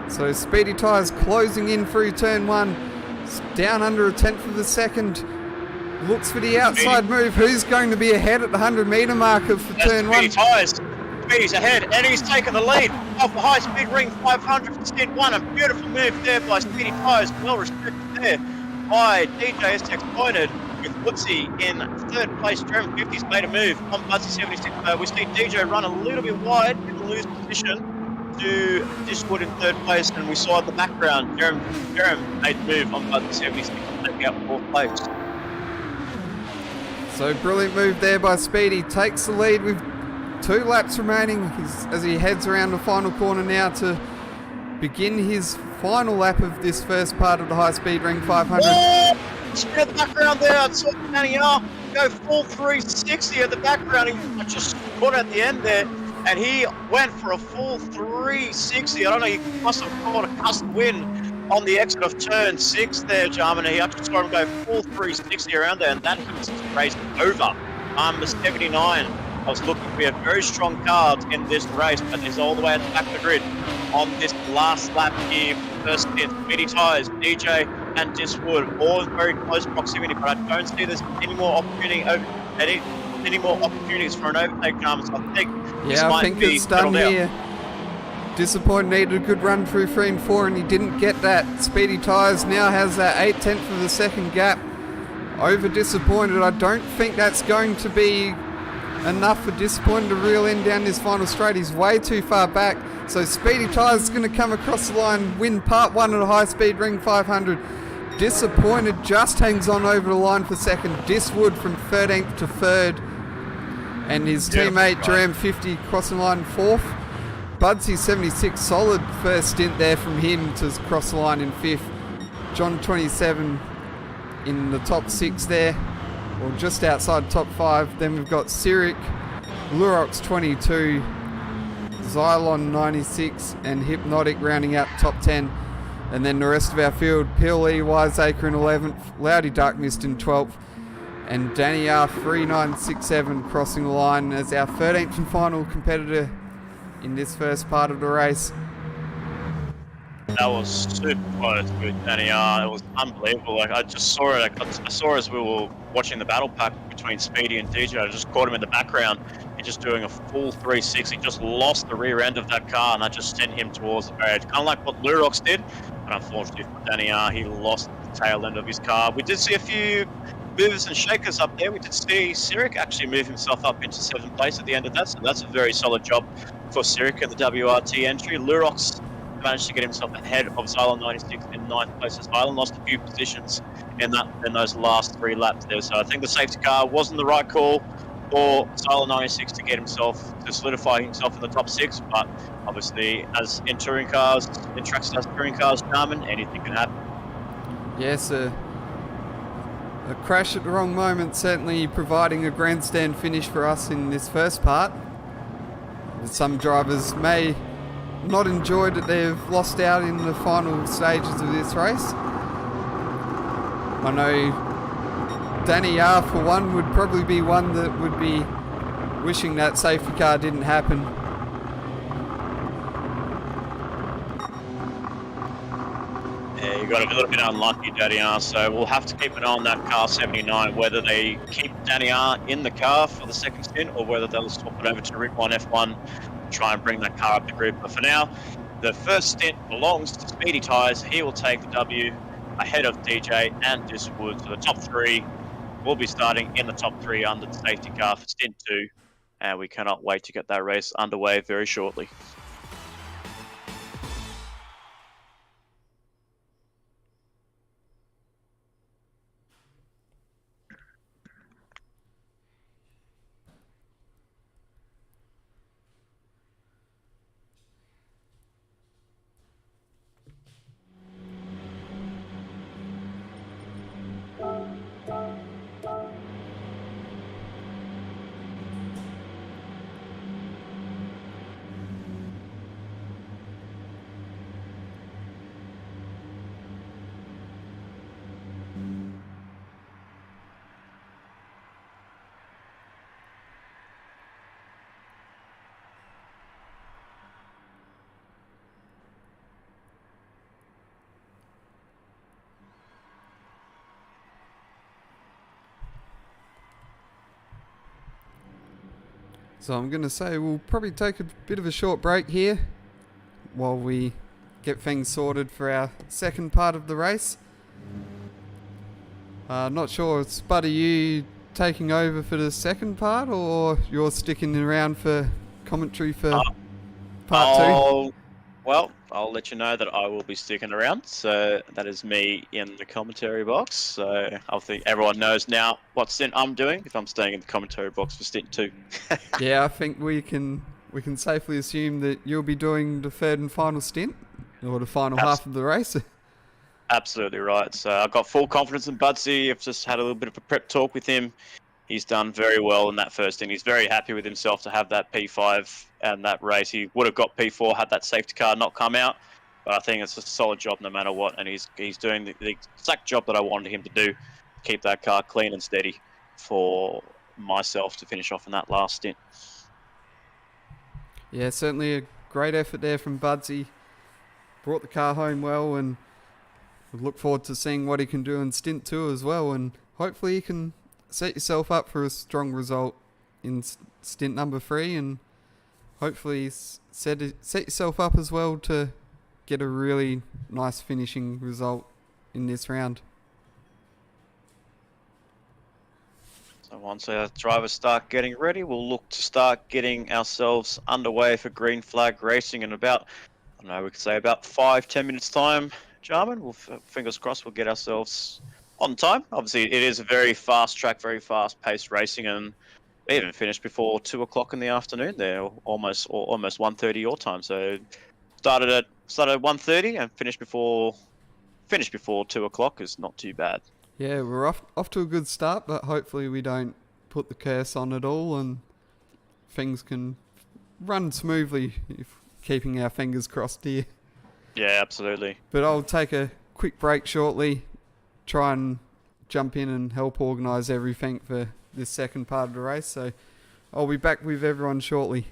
So Speedy Tyres closing in through turn 1. Down under 1/10 of a second. Looks for the outside move. Who's going to be ahead at the 100-metre marker for turn 1? Speedy's ahead, and he's taken the lead off the High Speed Ring 500 for stint 1. A beautiful move there by Speedy Tyres, well restricted there by DJ Disappointed, with Woodsy in 3rd place. Jerem 50's made a move on Budsy 76. We see DJ run a little bit wide and lose position to Diswood in 3rd place, and we saw in the background Jerem made the move on Budsy 76 to take out 4th place. So brilliant move there by Speedy. Takes the lead with 2 laps remaining as he heads around the final corner now to begin his final lap of this first part of the High Speed Ring 500. Oh, in the background there, I saw Danny R go full 360 at the background. He just caught at the end there, and he went for a full 360. I don't know, he must have caught a gust of wind on the exit of turn 6 there, Jarman. He actually saw him go full 360 around there, and that hits his race over. The 79. I was looking for a very strong card in this race, but he's all the way at the back of the grid on this last lap here. First stint, Speedy Tyres, DJ and Diswood, all in very close proximity, but I don't see there's any more opportunities for an overtake, Jarman. So I think this I might think be it's done settled here. Disappointed, needed a good run through 3 and 4, and he didn't get that. Speedy Tyres now has that 8/10 of the second gap. Over Disappointed. I don't think that's going to be enough for Disappointed to reel in down this final straight. He's way too far back. So Speedy Tyres is going to come across the line, win part 1 of the High Speed Ring 500. Disappointed just hangs on over the line for second. Diswood from 13th to 3rd. And his teammate Jerem 50 crossing the line 4th. Budsy 76, solid first stint there from him to cross the line in 5th. John 27 in the top 6 there, or just outside top 5. Then we've got Cyric, Lurox 22, Xylon 96, and Hypnotic rounding out top 10. And then the rest of our field, Peel Wiseacre in 11th, Loudy Dark Mist in 12th, and Danny R 3967 crossing the line as our 13th and final competitor in this first part of the race. That was super close with Danny R. It was unbelievable. Like, I just saw it. I saw as we were watching the battle pack between Speedy and DJ. I just caught him in the background. He's just doing a full 360. He just lost the rear end of that car, and that just sent him towards the barrier. Kind of like what Lurox did, but unfortunately for Danny R, he lost the tail end of his car. We did see a few movers and shakers up there. We did see Cyric actually move himself up into 7th place at the end of that, so that's a very solid job for Cyric in the WRT entry. Lurox managed to get himself ahead of Xylon 96 in 9th place as well, and lost a few positions in those last 3 laps there. So I think the safety car wasn't the right call for Xylon 96 to get himself, to solidify himself in the top 6, but obviously as in touring cars, in tracks as touring cars, Jarman, anything can happen. Yes, a crash at the wrong moment, certainly providing a grandstand finish for us in this first part. Some drivers may not enjoy that they've lost out in the final stages of this race. I know Danny R, for one, would probably be one that would be wishing that safety car didn't happen. Yeah, you got a little bit unlucky, Danny R, so we'll have to keep an eye on that car 79, whether they keep Danny R in the car for the second stint or whether they'll swap it over to Rick 1 F1, try and bring that car up the grid. But for now, the first stint belongs to Speedy Tyres. He will take the W ahead of DJ and Diswood. So the top 3 will be starting in the top 3 under the safety car for stint 2, and we cannot wait to get that race underway very shortly. So I'm going to say we'll probably take a bit of a short break here while we get things sorted for our second part of the race. Not sure, Spud, are you taking over for the second part, or you're sticking around for commentary for part 2? Well, I'll let you know that I will be sticking around. So that is me in the commentary box. So I think everyone knows now what stint I'm doing if I'm staying in the commentary box for stint 2. Yeah, I think we can safely assume that you'll be doing the third and final stint, or the final half of the race. Absolutely right. So I've got full confidence in Budsy. I've just had a little bit of a prep talk with him. He's done very well in that first stint. He's very happy with himself to have that P5 and that race. He would have got P4 had that safety car not come out. But I think it's a solid job no matter what, and he's doing the exact job that I wanted him to do, keep that car clean and steady for myself to finish off in that last stint. Yeah, certainly a great effort there from Budsy. Brought the car home well, and we look forward to seeing what he can do in stint 2 as well, and hopefully you can set yourself up for a strong result in stint number 3, and hopefully set yourself up as well to get a really nice finishing result in this round. So once our drivers start getting ready, we'll look to start getting ourselves underway for green flag racing in about, I don't know, we could say about 5-10 minutes time, Jarman. We'll fingers crossed we'll get ourselves on time. Obviously, it is a very fast track, very fast paced racing, and we even finished before 2 o'clock in the afternoon there, almost 1:30 your time. So started at 1:30 and finished before 2 o'clock is not too bad. Yeah, we're off to a good start, but hopefully we don't put the curse on it all and things can run smoothly if keeping our fingers crossed here. Yeah, absolutely. But I'll take a quick break shortly, try and jump in and help organise everything for this second part of the race. So I'll be back with everyone shortly.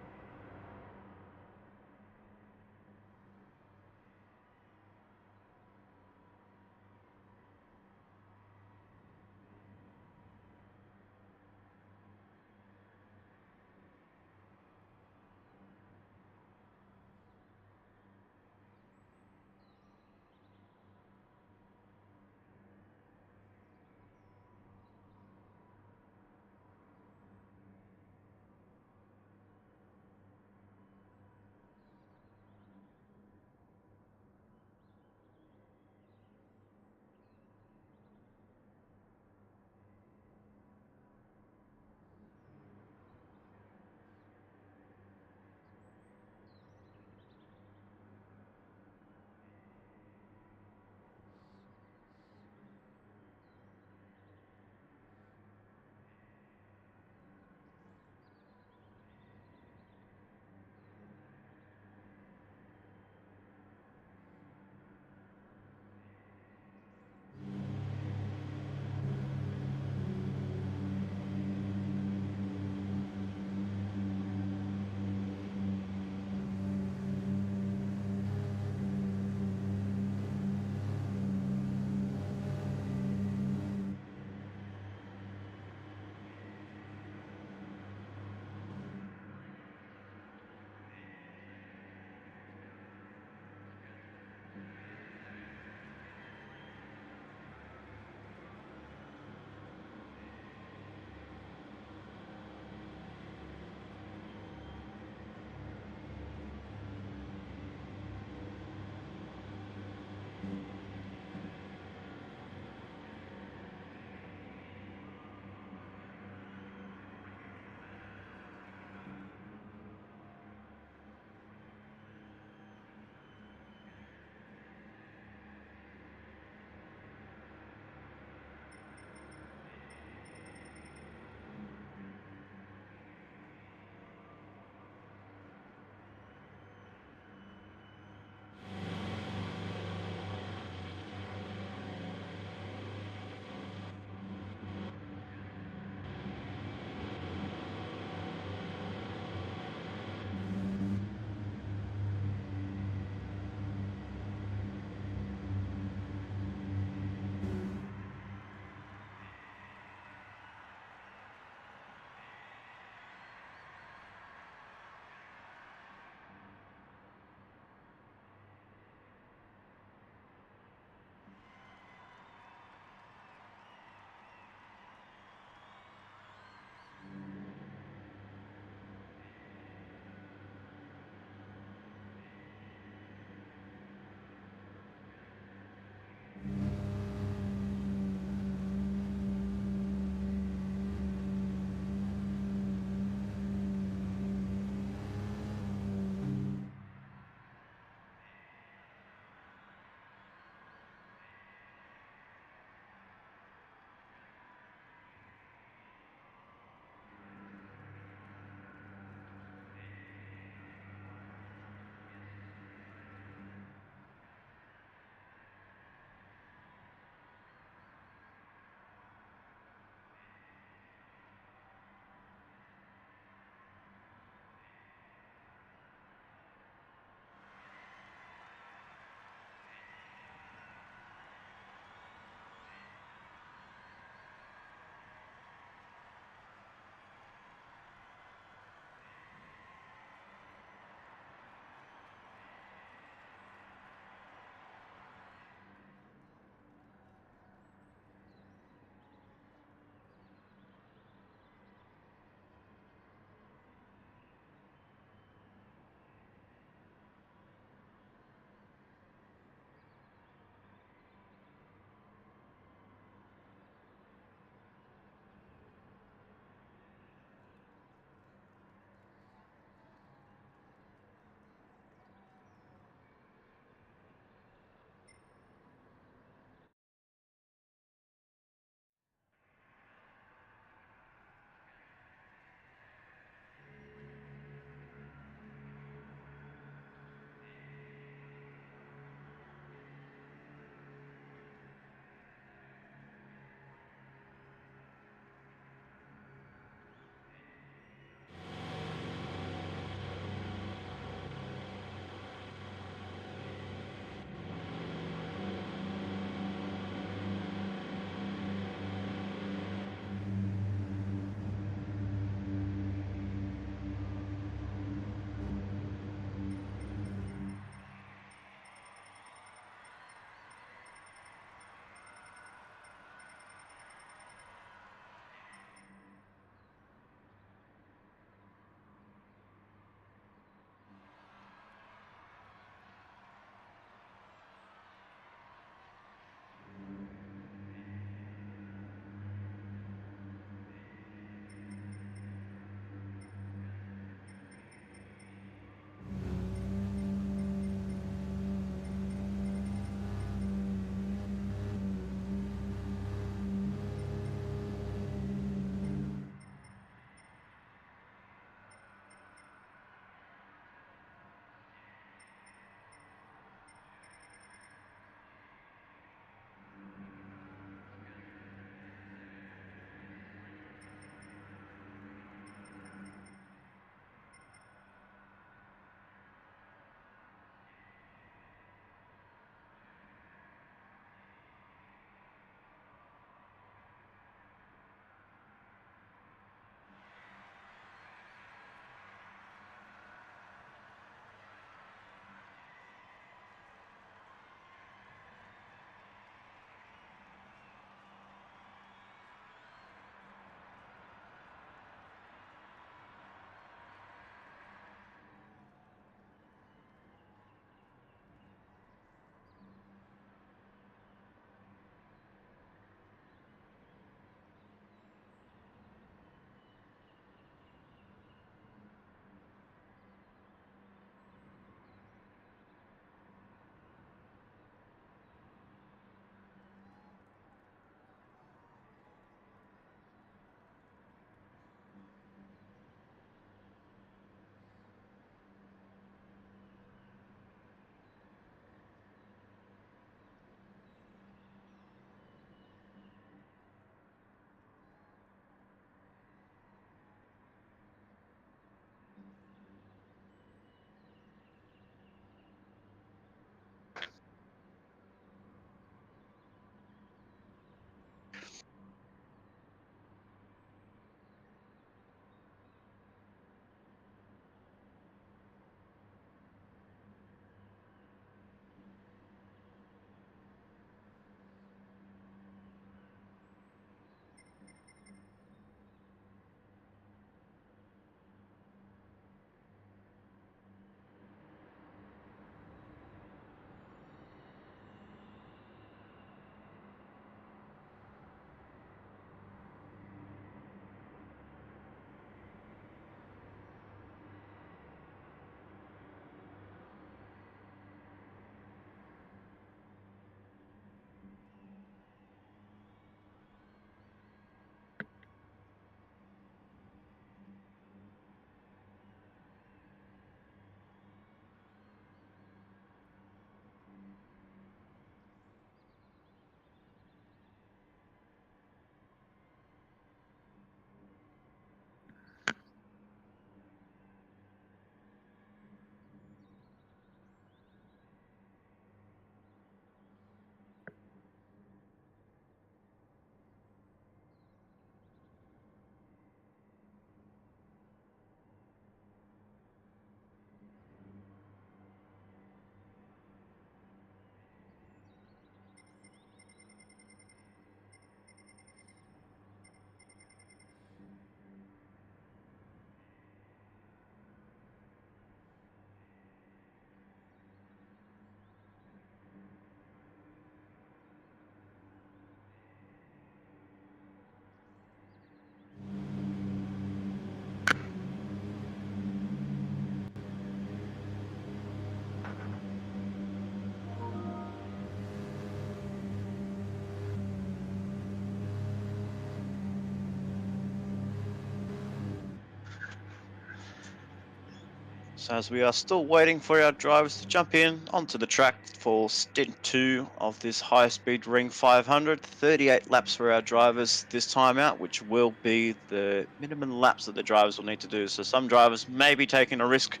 So as we are still waiting for our drivers to jump in onto the track for stint 2 of this high-speed ring 500, 38 laps for our drivers this time out, which will be the minimum laps that the drivers will need to do. So some drivers may be taking a risk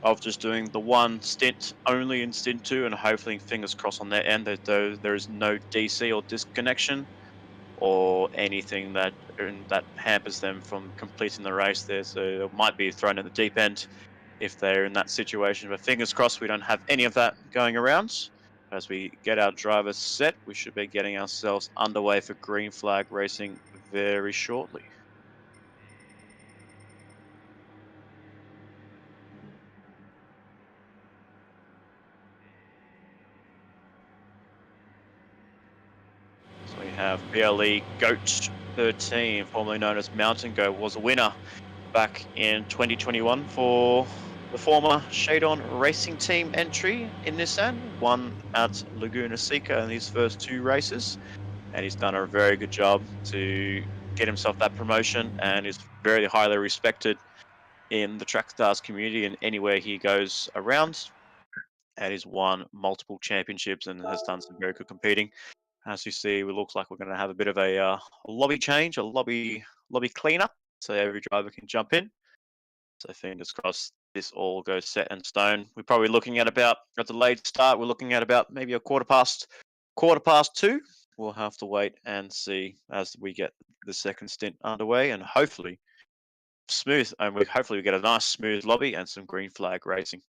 of just doing the one stint only in stint 2 and hopefully fingers crossed on their end that there is no DC or disconnection or anything that hampers them from completing the race there. So they might be thrown in the deep end if they're in that situation. But fingers crossed, we don't have any of that going around. As we get our drivers set, we should be getting ourselves underway for green flag racing very shortly. So we have BLE Goat 13, formerly known as Mountain Goat, was a winner back in 2021 for the former Shadon Racing Team entry in Nissan, won at Laguna Seca in his first 2 races, and he's done a very good job to get himself that promotion and is very highly respected in the track stars community and anywhere he goes around, and he's won multiple championships and has done some very good competing. As you see, it looks like we're going to have a bit of a lobby change, a lobby cleanup, so every driver can jump in. So fingers crossed this all goes set in stone. We're probably looking at about, at the late start, we're looking at about maybe a quarter past 2. We'll have to wait and see as we get the second stint underway, and hopefully hopefully we get a nice smooth lobby and some green flag racing.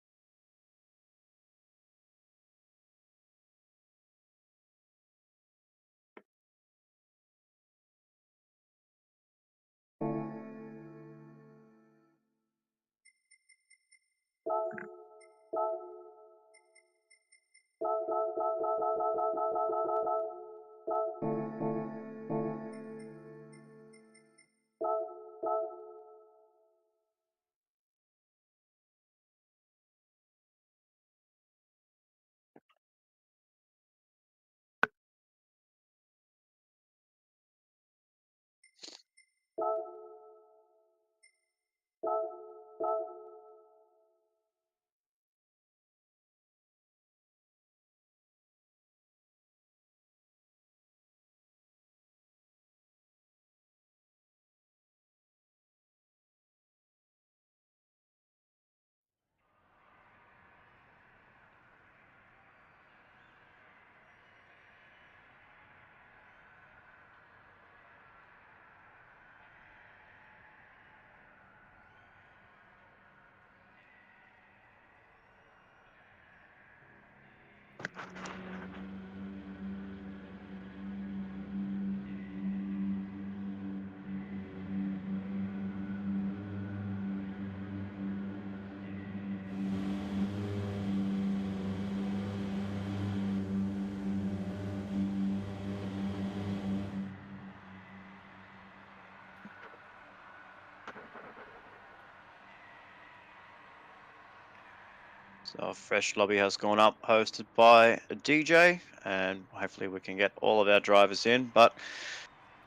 So a fresh lobby has gone up, hosted by a DJ, and hopefully we can get all of our drivers in. But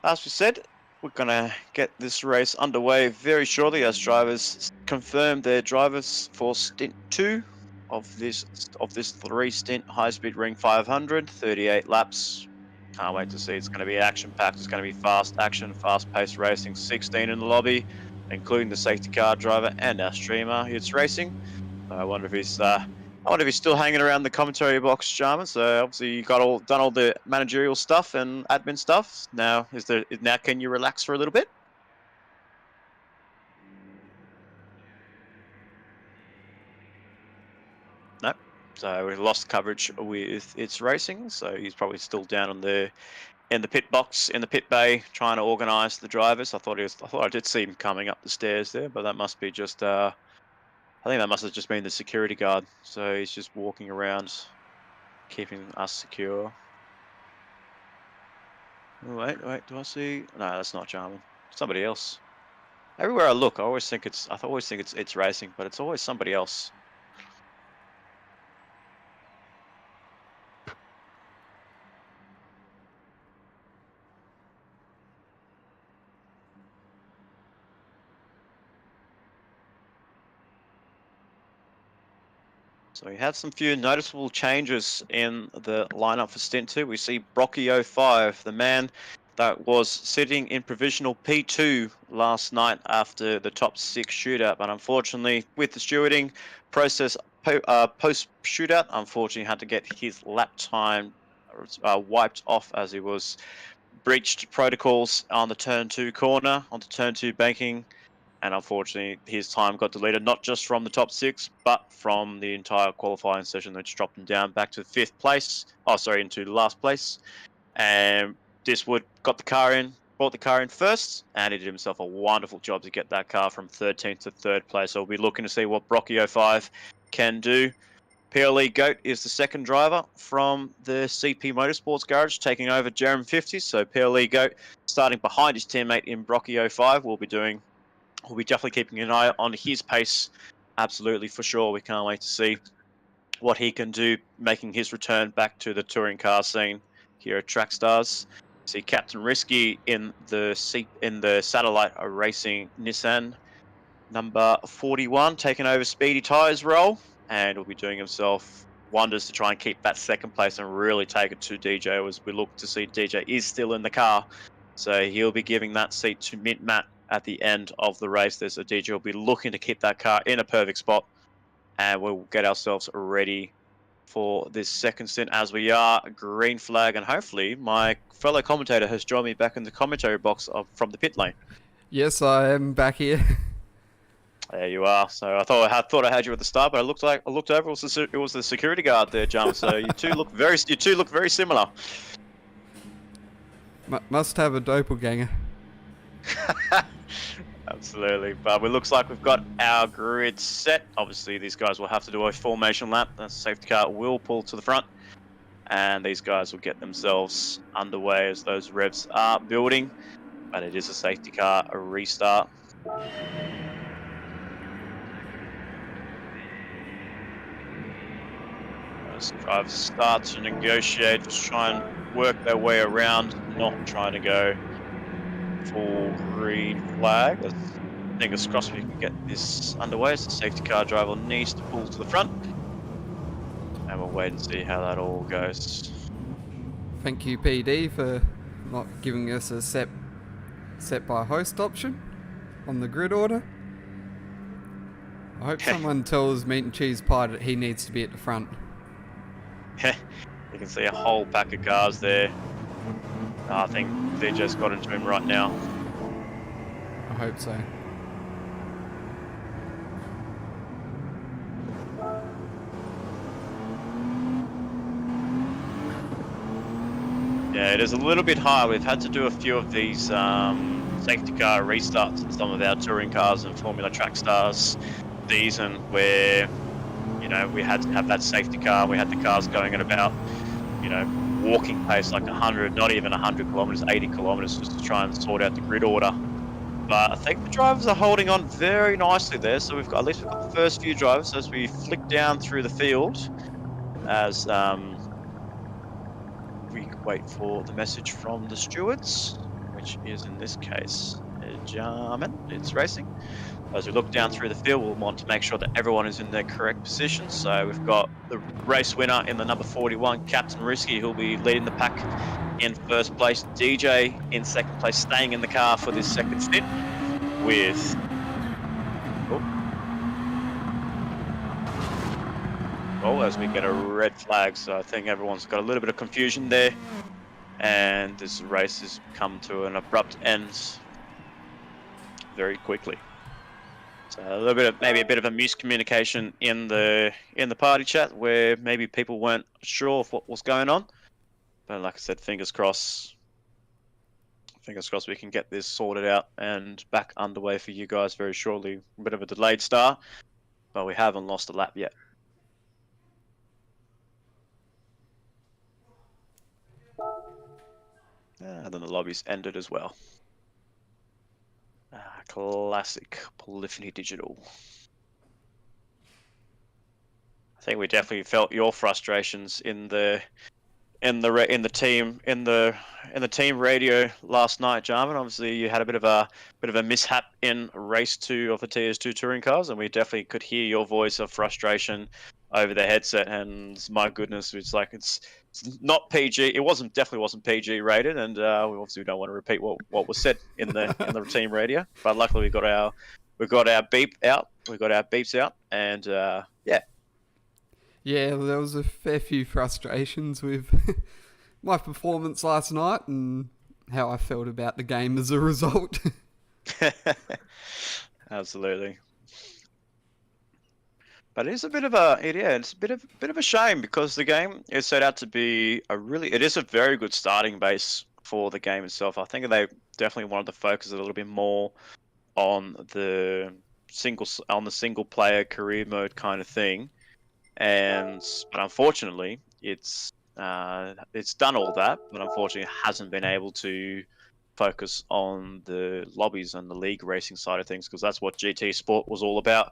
as we said, we're gonna get this race underway very shortly as drivers confirm their drivers for stint 2 of this 3-stint high-speed ring 500, 38 laps. Can't wait to see. It's going to be action-packed. It's going to be fast action, fast-paced racing. 16 in the lobby, including the safety car driver and our streamer who's racing. I wonder if he's still hanging around the commentary box, Jarman. So obviously you done all the managerial stuff and admin stuff. Now can you relax for a little bit? No. So we lost coverage with its racing. So he's probably still down in the pit box, in the pit bay, trying to organise the drivers. I thought I did see him coming up the stairs there, but that must be just I think that must have just been the security guard. So he's just walking around, keeping us secure. Oh, wait, do I see? No, that's not Jarman. Somebody else. Everywhere I look, I always think it's racing, but it's always somebody else. So we have some few noticeable changes in the lineup for Stint 2. We see Brocky05, the man that was sitting in provisional P2 last night after the top 6 shootout, but unfortunately with the stewarding process post shootout, unfortunately had to get his lap time wiped off as he was breached protocols on the turn 2 corner, onto turn 2 banking, and unfortunately his time got deleted not just from the top 6 but from the entire qualifying session, which dropped him down back to 5th place, into last place. And Diswood got the car in, brought the car in first, and he did himself a wonderful job to get that car from 13th to 3rd place. So we'll be looking to see what Brocky05 can do. PLE Goat is the second driver from the CP Motorsports garage, taking over Jerem 50. So PLE Goat starting behind his teammate in Brocky05. We'll be definitely keeping an eye on his pace. Absolutely, for sure. We can't wait to see what he can do, making his return back to the touring car scene here at Trackstars. See Captain Risky in the Satellite Racing Nissan number 41, taking over Speedy Tyres role, and will be doing himself wonders to try and keep that second place and really take it to DJ, as we look to see DJ is still in the car. So he'll be giving that seat to Mint Matt at the end of the race. There's a DJ will be looking to keep that car in a perfect spot, and we'll get ourselves ready for this second stint as we are green flag, and hopefully my fellow commentator has joined me back in the commentary box from the pit lane. Yes, I am back here. There you are. So I thought I had you at the start, but I looked over. It was the security guard there, Jum. So you two look very similar. Must have a doppelganger. Absolutely. But it looks like we've got our grid set. Obviously, these guys will have to do a formation lap. The safety car will pull to the front, and these guys will get themselves underway as those revs are building. But it is a safety car, a restart. Those drivers start to negotiate, just try and work their way around, not trying to go full green flag. Fingers crossed we can get this underway, as the safety car driver needs to pull to the front, and we'll wait and see how that all goes. Thank you, PD, for not giving us a set by host option on the grid order. I hope someone tells Meat and Cheese Pie that he needs to be at the front. You can see a whole pack of cars there. I think DJ's got into him right now. I hope so. Yeah, it is a little bit high. We've had to do a few of these safety car restarts in some of our touring cars and Formula Trackstars season, where we had to have that safety car. We had the cars going at about walking pace, like 100, not even 100 kilometers, 80 kilometers, just to try and sort out the grid order. But I think the drivers are holding on very nicely there. So at least we've got the first few drivers as we flick down through the field, as we wait for the message from the stewards, which is in this case Jarman. It's racing. As we look down through the field, we'll want to make sure that everyone is in their correct position. So we've got the race winner in the number 41, Captain Risky, who'll be leading the pack in first place. DJ in second place, staying in the car for this second stint with... Oh, as we get a red flag. So I think everyone's got a little bit of confusion there. And this race has come to an abrupt end very quickly. So maybe a bit of a miscommunication in the party chat, where maybe people weren't sure of what was going on. But like I said, fingers crossed we can get this sorted out and back underway for you guys very shortly. A bit of a delayed start, but we haven't lost a lap yet. And then the lobby's ended as well. Classic Polyphony Digital. I think we definitely felt your frustrations in the team radio last night, Jarman. Obviously, you had a bit of a mishap in race 2 of the TS2 touring cars, and we definitely could hear your voice of frustration over the headset, and my goodness, it's not PG. It definitely wasn't PG rated, and we obviously don't want to repeat what was said in the team radio. But luckily, we got our beep out. We got our beeps out, and yeah. Yeah, there was a fair few frustrations with my performance last night and how I felt about the game as a result. Absolutely. But it's a bit of a shame because the game is set out to be it is a very good starting base for the game itself. I think they definitely wanted to focus a little bit more on the single player career mode kind of thing. But unfortunately, it's done all that, but unfortunately, it hasn't been able to focus on the lobbies and the league racing side of things, because that's what GT Sport was all about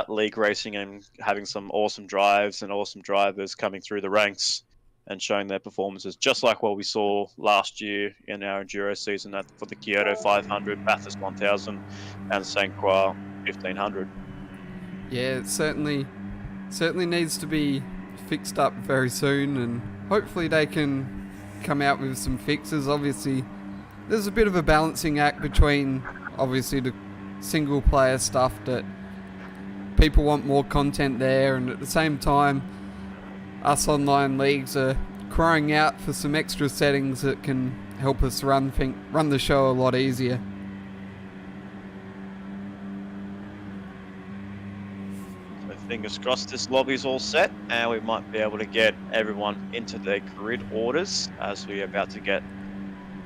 league racing and having some awesome drives and awesome drivers coming through the ranks and showing their performances, just like what we saw last year in our Enduro season for the Kyoto 500, Bathurst 1000, and St. Croix 1500. Yeah, it certainly needs to be fixed up very soon, and hopefully they can come out with some fixes. Obviously, there's a bit of a balancing act between obviously the single player stuff that people want more content there, and at the same time us online leagues are crying out for some extra settings that can help us run the show a lot easier. Fingers crossed this lobby's all set and we might be able to get everyone into their grid orders as we're about to get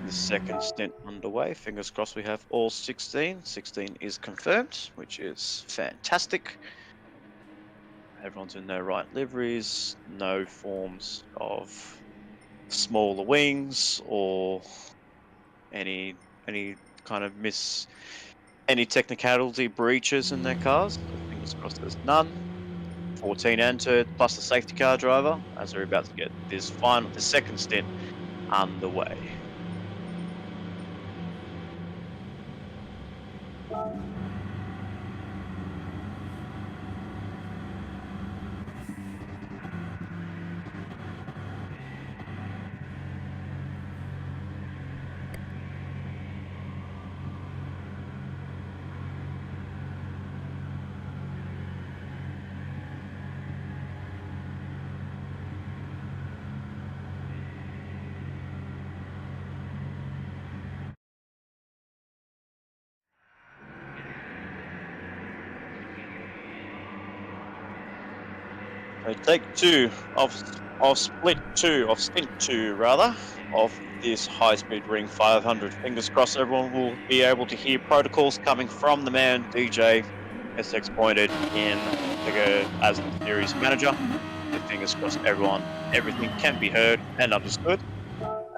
the second stint underway. Fingers crossed we have all 16. 16 is confirmed, which is fantastic. Everyone's in their right liveries, no forms of smaller wings or any kind of any technicality breaches in their cars. Fingers crossed there's none. 14 entered, plus the safety car driver, as we're about to get the second stint underway. So take two of stint two of this high-speed ring 500. Fingers crossed everyone will be able to hear protocols coming from the man DJ SX Pointed as the series manager. And fingers crossed everything can be heard and understood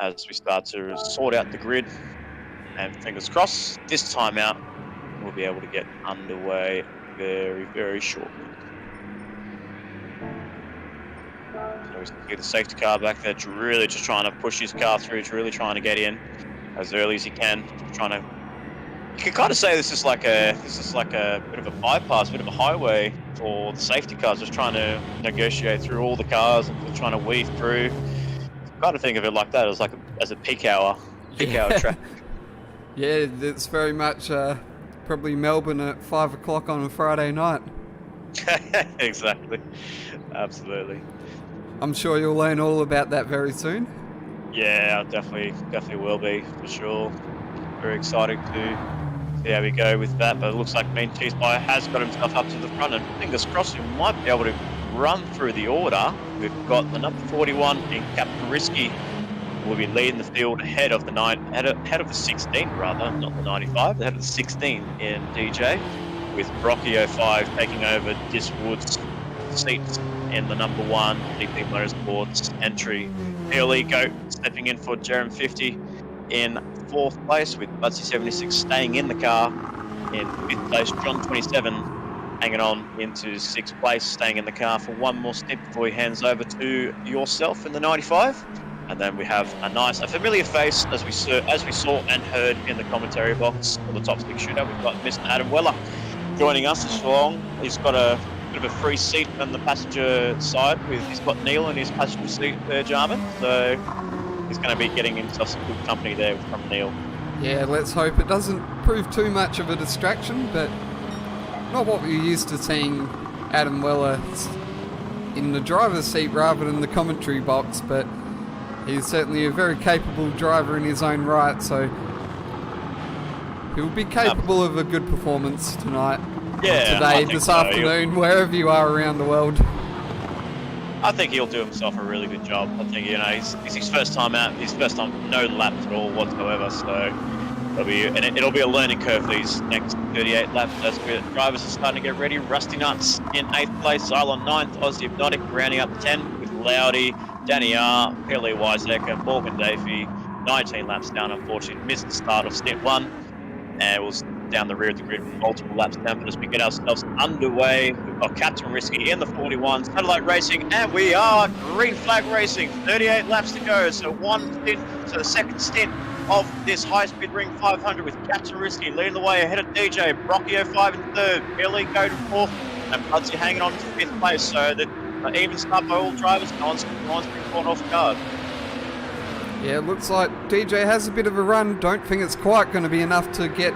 as we start to sort out the grid. And fingers crossed this time out we'll be able to get underway very, very shortly. So we see the safety car back there, really just trying to push his car through. He's really trying to get in as early as he can. You can kind of say this is like a bit of a bypass, a bit of a highway for the safety cars, just trying to negotiate through all the cars and trying to weave through. Kind of think of it like that, as a peak hour traffic. Yeah, it's very much probably Melbourne at 5 o'clock on a Friday night. Exactly, absolutely. I'm sure you'll learn all about that very soon. Yeah, definitely will be, for sure. Very exciting to see how we go with that, but it looks like Mean T-Spy has got himself up to the front, and fingers crossed we might be able to run through the order. We've got the number 41 in Captain Risky will be leading the field ahead of the 16 rather, not the 95, ahead of the 16 in DJ, with Rocky 05 taking over Diswood's seats in the number 1 DP Motorsports entry. PLE Goat stepping in for Jerem 50 in 4th place, with Budsy 76 staying in the car in 5th place. John 27 hanging on into 6th place, staying in the car for one more stint before he hands over to yourself in the 95. And then we have a familiar face as we saw and heard in the commentary box for the top 6 shootout. We've got Mr. Adam Weller joining us along. He's got a bit of a free seat on the passenger side. He's got Neil in his passenger seat there, Jarman. So he's going to be getting himself some good company there from Neil. Yeah, let's hope it doesn't prove too much of a distraction, but not what we're used to seeing Adam Weller in the driver's seat rather than the commentary box, but he's certainly a very capable driver in his own right, so he'll be capable of a good performance tonight, today, this afternoon, wherever you are around the world. I think he'll do himself a really good job. I think, it's his first time out, no laps at all whatsoever, so it'll be a learning curve for these next 38 laps. As drivers are starting to get ready. Rusty Nuts in 8th place, Xylon 9th, Aussie Hypnotic rounding up 10 with Loudy, Danny R, Kelly Wiseacre, Morgan Davey, 19 laps down, unfortunately missed the start of stint 1 and was down the rear of the grid with multiple laps down. But as we get ourselves underway, we've got Captain Risky in the 41, Satellite Racing, and we are Green Flag Racing. 38 laps to go, so the second stint of this high-speed ring 500 with Captain Risky leading the way ahead of DJ, Brocky 05 in 3rd, Billy go to 4th, and Budsy hanging on to 5th place. So the even start by all drivers, no one's been caught off guard. Yeah, it looks like DJ has a bit of a run. Don't think it's quite going to be enough to get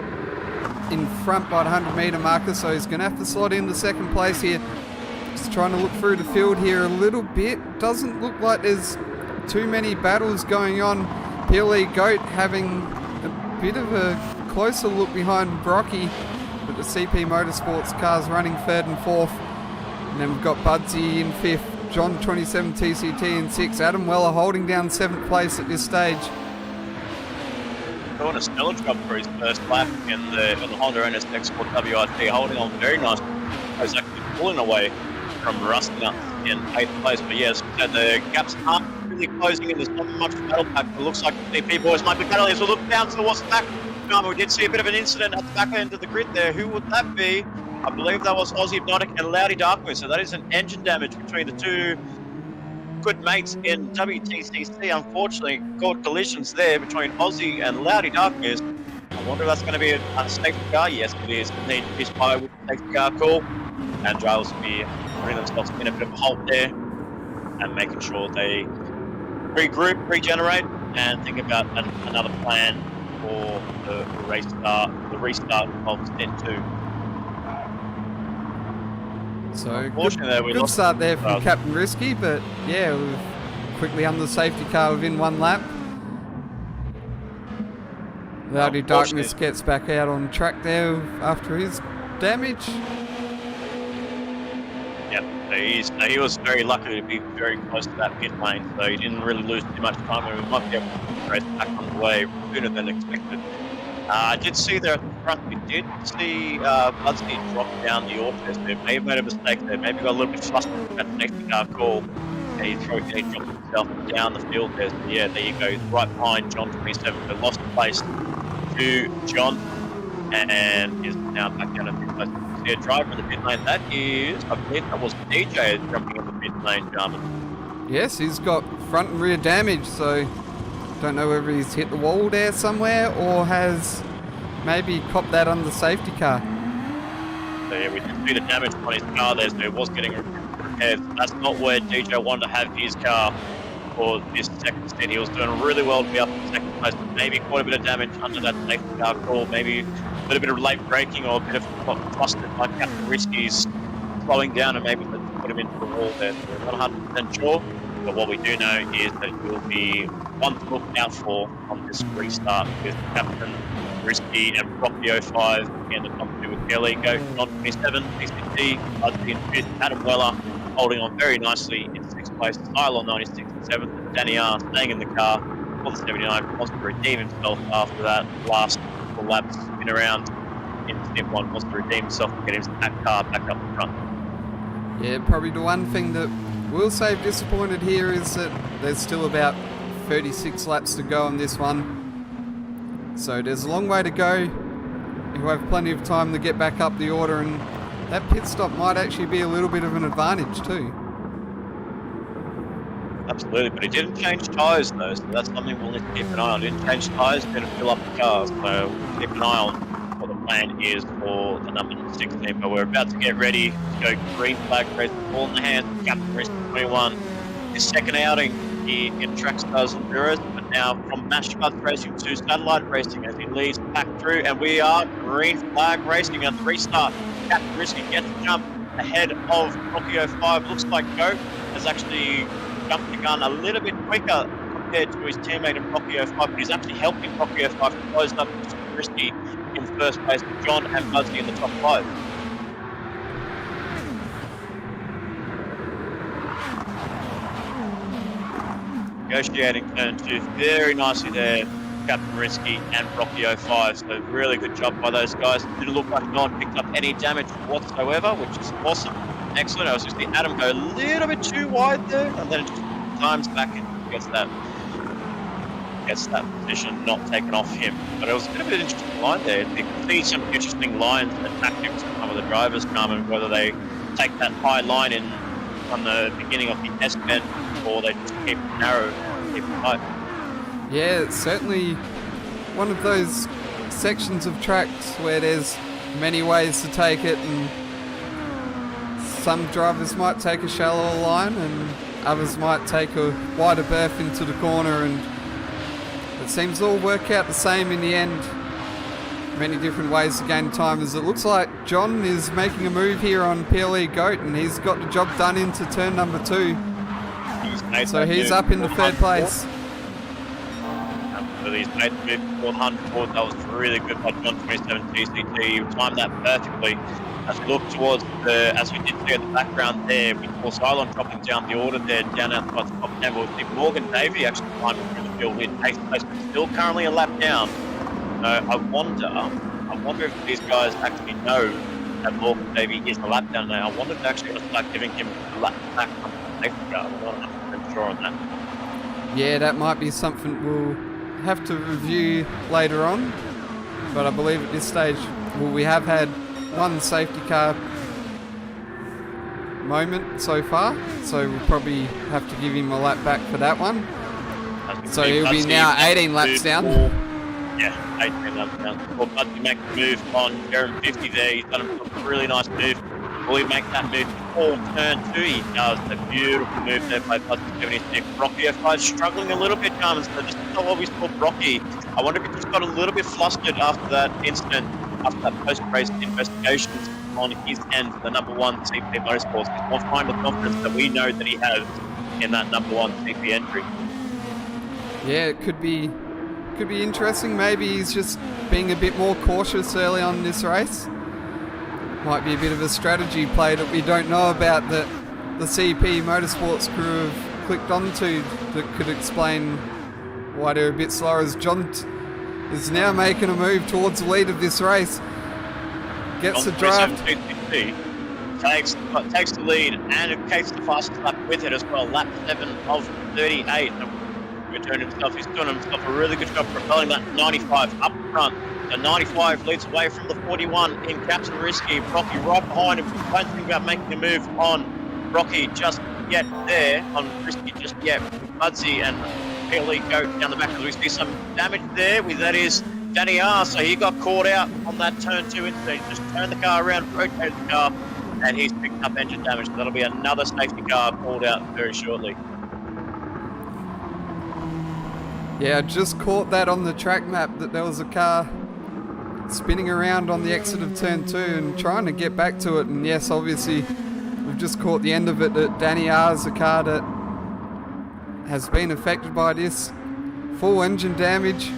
in front by the 100-metre marker, so he's going to have to slot in the second place here. Just trying to look through the field here a little bit. Doesn't look like there's too many battles going on. PLE Goat having a bit of a closer look behind Brocky, but the CP Motorsports cars running 3rd and 4th. And then we've got Budsy in 5th, John 27 TCT in 6th, Adam Weller holding down 7th place at this stage. Doing a stellar job for his first lap on the Honda NSX Sport WRT, holding on very nicely. He's actually pulling away from Rusty Nuts in 8th place. But yes, the gaps aren't really closing in. There's not much battle pack. It looks like the CP boys might be battling. So look down to what's back. We did see a bit of an incident at the back end of the grid there. Who would that be? I believe that was Aussie Hypnotic and Loudy Darkness. So that is an engine damage between the two good mates in WTCC. Unfortunately, got collisions there between Aussie and Loudy Darkness. I wonder if that's going to be a safety car. Yes, it is. Need to be spied with the safety car call. And drivers will be putting themselves in a bit of a halt there and making sure they regroup, regenerate, and think about another plan for the restart of stint 2. So good start there from Captain Risky, but yeah, we've quickly under the safety car within 1 lap. Loudy Darkness gets back out on track there after his damage. Yeah, he was very lucky to be very close to that pit lane, so he didn't really lose too much time, and we might be able to race back on the way sooner than expected. I did see there at the front, we did see Budsy drop down the auto test there. May have made a mistake there, maybe got a little bit flustered with that safety car call, and he dropped himself down the field there. So yeah, there you go, he's right behind John 27, so lost the place to John, and is now back down to pit place. See a driver in the pit lane, that is, I believe that was DJ jumping in the pit lane, Jarman. Yes, he's got front and rear damage, so don't know whether he's hit the wall there somewhere or has maybe copped that on the safety car. So yeah, we did see the damage on his car there, so he was getting repaired. That's not where DJ wanted to have his car for this second stint. He was doing really well to be up in second place, but maybe quite a bit of damage under that safety car call, maybe a little bit of late braking or a bit of clustered by Captain Risky's slowing down, and maybe put him into the wall there. So we're not 100% sure. But what we do know is that you'll be one to look out for on this restart with Captain Risky and Rocky 05 in the top 2 with Kelly Go on 27, PCT, Budsy in 5th, Adam Weller holding on very nicely in 6th place, Xylon 96 and 7th, and Danny R staying in the car for the 79, wants to redeem himself after that last couple laps in around in stint 1, wants to redeem himself and get his that car back up the front. Yeah, probably the one thing that will say disappointed here is that there's still about 36 laps to go on this one. So there's a long way to go. He'll have plenty of time to get back up the order, and that pit stop might actually be a little bit of an advantage too. Absolutely, but he didn't change tyres though, so that's something we'll need to keep an eye on. He didn't change tyres, didn't fill up the cars, so we'll keep an eye on what the plan is for the number 16. But we're about to get ready to go green flag race, ball in the hands of Captain Risky 21. His second outing here in Trackstars Honduras, but now from Mashbuds Racing to Satellite Racing as he leads the pack through, and we are green flag racing at the restart. Captain Risky gets the jump ahead of Rocky 05. Looks like Goat has actually jumped the gun a little bit quicker compared to his teammate in Rocky 05, but he's actually helping Rocky 05 to close up Risky in first place with John and Buzzy in the top 5. Negotiating turn 2 very nicely there, Captain Risky and Rocky 05. So really good job by those guys. Didn't look like no one picked up any damage whatsoever, which is awesome. Excellent. I was just seeing Adam go a little bit too wide there, and then it just times back and gets that position not taken off him. But it was a bit of an interesting line there. You can see some interesting lines and tactics that some of the drivers come, and whether they take that high line in on the beginning of the S-bend, or they just keep it narrow, keep it high. Yeah, it's certainly one of those sections of tracks where there's many ways to take it, and some drivers might take a shallower line and others might take a wider berth into the corner, and it seems to all work out the same in the end. Many different ways to gain time, as it looks like John is making a move here on PLE Goat, and he's got the job done into turn number 2. So he's up in the third place. So he's made the move for 100. That was really good by John 27 TCT. He timed that perfectly. As we look towards as we did see in the background there, we saw Cylon dropping down the order there, down outside the top 10. We'll see Morgan Davey actually climbing through the field in 8th place, but still currently a lap down. I wonder if these guys actually know that Morgan Davey is a lap down now. I wonder if they're actually going to start giving him a lap back on the safety car. I'm not 100% sure on that. Yeah, that might be something we'll have to review later on. But I believe at this stage, we have had one safety car moment so far, so we'll probably have to give him a lap back for that one. So he'll be now 18 laps down. Yeah, 18 laps down. Well, Budsy make the move on Jerem 50 there. He's done a really nice move. Will he make that move before turn 2? He does. A beautiful move there by Budsy 76. Rocky 05 struggling a little bit, Carmen. So this is what we saw Rocky. I wonder if he just got a little bit flustered after that incident, after that post-race investigations on his end, the number 1 CP Motorsports. He's not finding the confidence that we know that he has in that number 1 CP entry. Yeah, it could be interesting. Maybe he's just being a bit more cautious early on in this race. Might be a bit of a strategy play that we don't know about, that the CP Motorsports crew have clicked onto, that could explain why they're a bit slower, as John is now making a move towards the lead of this race. Gets the draft. Takes the lead, and it takes the fastest lap with it as well. Lap 7 of 38. He's doing himself a really good job propelling that 95 up front. The 95 leads away from the 41 in Captain Risky. Rocky right behind him. Don't think about making a move on Rocky just yet there, on Risky just yet. Budsy and PLE go down the back, as we see some damage there. That is Danny R. So he got caught out on that turn 2 instead. He just turned the car around, rotated the car, and he's picked up engine damage. So that'll be another safety car called out very shortly. Yeah, I just caught that on the track map, that there was a car spinning around on the exit of turn 2 and trying to get back to it. And yes, obviously, we've just caught the end of it, that Danny R is a car that has been affected by this. Full engine damage.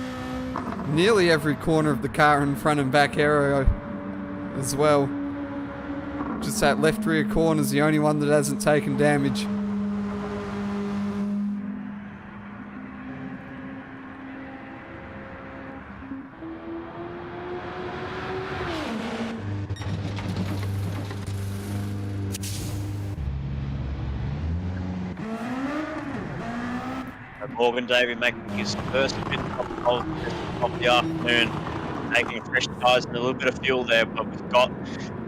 Nearly every corner of the car in front and back aero as well. Just that left rear corner is the only one that hasn't taken damage. Morgan Davey making his first pit of the afternoon, taking fresh tyres and a little bit of fuel there, but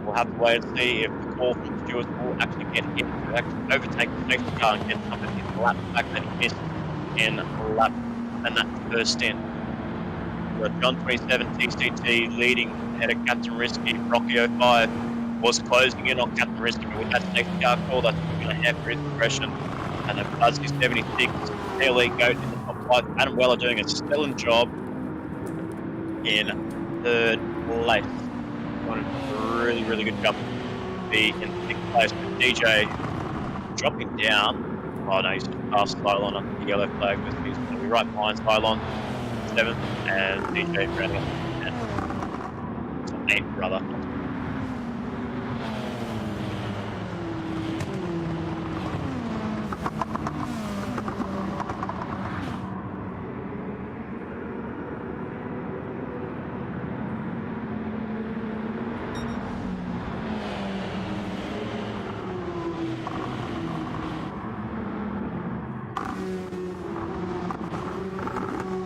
we'll have to wait and see if the call from Stewart will actually get him to actually overtake the safety car and get something in the lap back that he missed in lap, and that's the first stint. John 27 TCT leading ahead of Captain Risky. Rocky 05 was closing in on Captain Risky, but with that safety car call, that's going to hamper his progression. And then Buzzy 76, PLE Goat in the top 5. Adam Weller doing a stellar job in third place. Doing a really, really good job to be in 6th place. But DJ dropping down. Oh no, he's past Cylon on the yellow flag. He's going to be right behind Cylon, 7th, and DJ rounding up 10th. It's 8th, brother.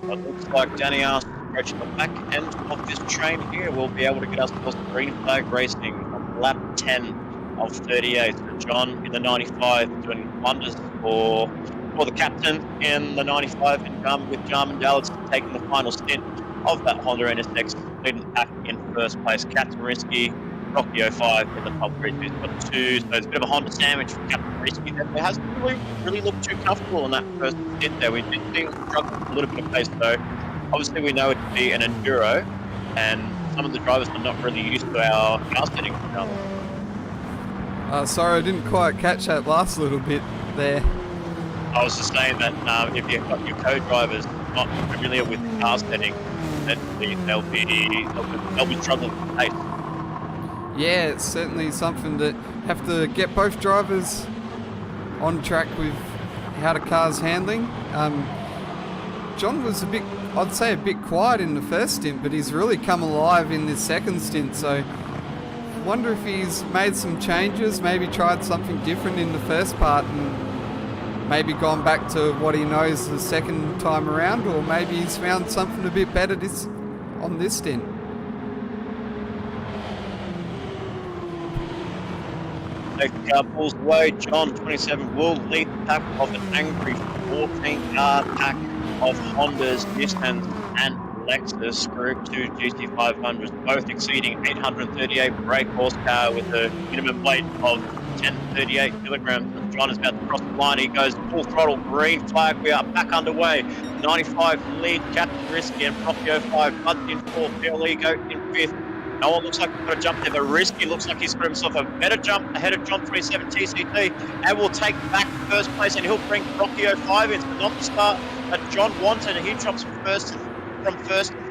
It looks like Danny Arse approaching the back end of this train here. We'll be able to get ourselves green flag racing on lap 10 of 38. So John in the 95 doing wonders for the captain in the 95 and with Jarman Dallas taking the final stint of that Honda NSX, leading the pack in first place. Captain Risky, Rocky 05 in the top 3. He's got 2, so it's a bit of a Honda sandwich for Captain Risky that hasn't really looked too comfortable in that first stint there. We did see him struggle with a little bit of pace though. Obviously we know it to be an enduro, and some of the drivers are not really used to our car settings. Sorry, I didn't quite catch that last little bit there. I was just saying that if you've got your co-drivers not familiar with the car setting, then they'll be struggling with pace. Yeah, it's certainly something that have to get both drivers on track with how the car's handling. John was I'd say a bit quiet in the first stint, but he's really come alive in this second stint, so I wonder if he's made some changes, maybe tried something different in the first part and maybe gone back to what he knows the second time around, or maybe he's found something a bit better on this stint. Safety car pulls away. John 27 will lead the pack of an angry 14-car pack of Hondas, Nissans and Lexus Group 2 GT500s, both exceeding 838 brake horsepower with a minimum weight of 1038 kilograms. As John is about to cross the line, he goes full throttle, green flag. We are back underway. 95 lead, Captain Risky and Rocky 05, Buzz in 4th, PLE Goat in 5th. No one looks like he's got a jump there, but Risky looks like he's got himself a better jump ahead of John 27 TCT and will take back first place, and he'll bring Rocky 05 in. But not the start that John wanted, and he drops from first to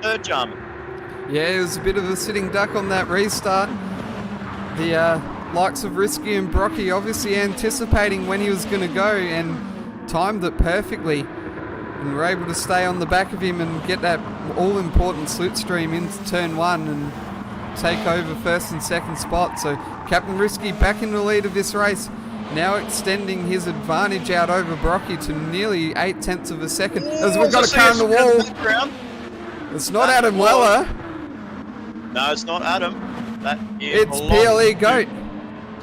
third, Jarman. Yeah, it was a bit of a sitting duck on that restart. The likes of Risky and Brocky obviously anticipating when he was going to go and timed it perfectly, and were able to stay on the back of him and get that all-important slipstream into turn 1 and take over first and second spot. So Captain Risky back in the lead of this race, now extending his advantage out over Brocky to nearly 8/10 of a second. As we've got a car on the wall. It's not Adam Weller. No, it's not Adam. It's PLE Goat.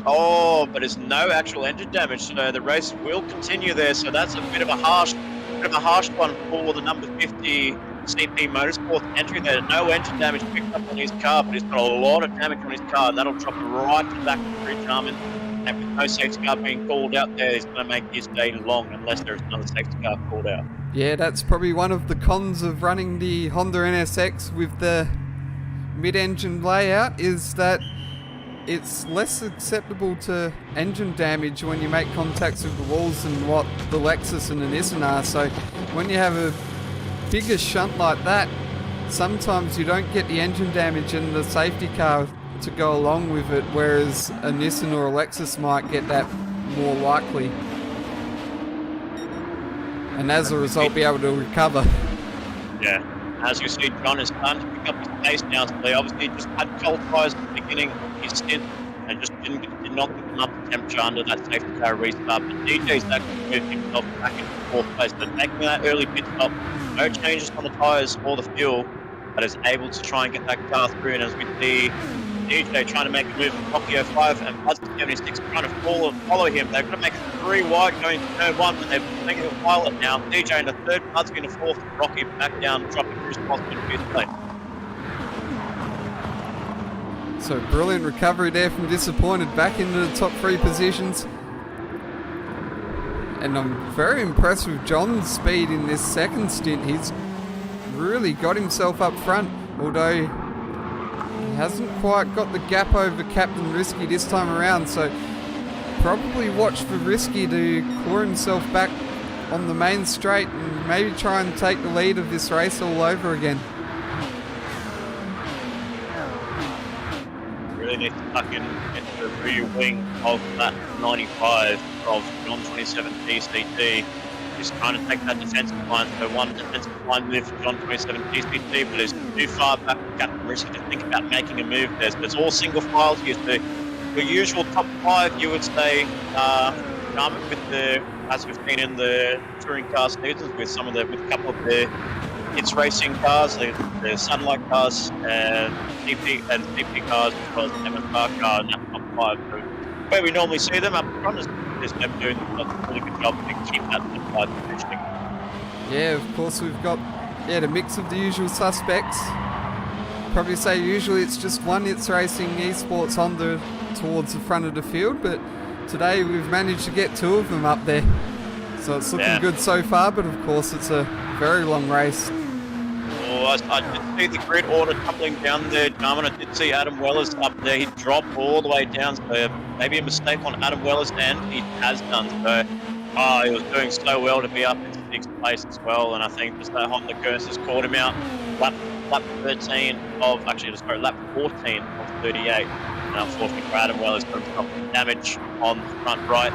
Oh, but there's no actual engine damage, so the race will continue there. So that's a bit of a harsh one for the number 50 CP Motorsports entry there. No engine damage picked up on his car, but he's got a lot of damage on his car, and that'll drop him right to the back of the grid, Jarman. And with no safety car being called out there, he's going to make his day long unless there's another safety car called out. Yeah, that's probably one of the cons of running the Honda NSX with the mid-engine layout, is that it's less acceptable to engine damage when you make contacts with the walls than what the Lexus and the Nissan are. So when you have a bigger shunt like that, sometimes you don't get the engine damage and the safety car to go along with it, whereas a Nissan or a Lexus might get that more likely, and as a result be able to recover. Yeah, as you see, John is starting to pick up his pace now, so they obviously just had cold tyres at the beginning of his stint and just did not get them up to temperature under that safety car restart. But DJ's actually moved himself back into 4th place, but taking that early pit stop, no changes on the tyres or the fuel, but is able to try and get that car through. And as we see DJ trying to make a move from Rocky 05 and Buzz 76 trying to follow him. They're going to make 3 wide going to turn 1, but they're making a pilot now. DJ in the 3rd, Buzz in the 4th, Rocky back down, dropping responsible to his team. So brilliant recovery there from Disappointed, back into the top 3 positions. And I'm very impressed with John's speed in this second stint. He's really got himself up front, although he hasn't quite got the gap over Captain Risky this time around, so probably watch for Risky to claw himself back on the main straight and maybe try and take the lead of this race all over again. Really need to tuck in into the rear wing of that 95 of John 27 DCT. Just trying to take that defensive line. So one defensive line move for John 27 DCT, but it's too far back for Captain Risky to think about making a move there. So it's all single files here. So your usual top 5, you would say, with the, as we've seen in the touring car seasons, with a couple of the It's Racing cars, the Sunlight cars, and CP cars, as well as MSR car, and that top 5. So where we normally see them up front is them doing a really good job to keep that top 5 positioning. Yeah, of course we've got the mix of the usual suspects. Probably say usually it's just one It's Racing Esports Honda towards the front of the field, but today we've managed to get 2 of them up there. So it's looking good so far, but of course it's a very long race. Oh, I did see the grid order tumbling down there, Jarman. I did see Adam Wellers up there. He dropped all the way down, so maybe a mistake on Adam Wellers' end. He has done so. He was doing so well to be up in 6th place as well, and I think just that Honda curse has caught him out. Lap 14 of 38. And unfortunately for Adam Wellers, got himself damage on the front right,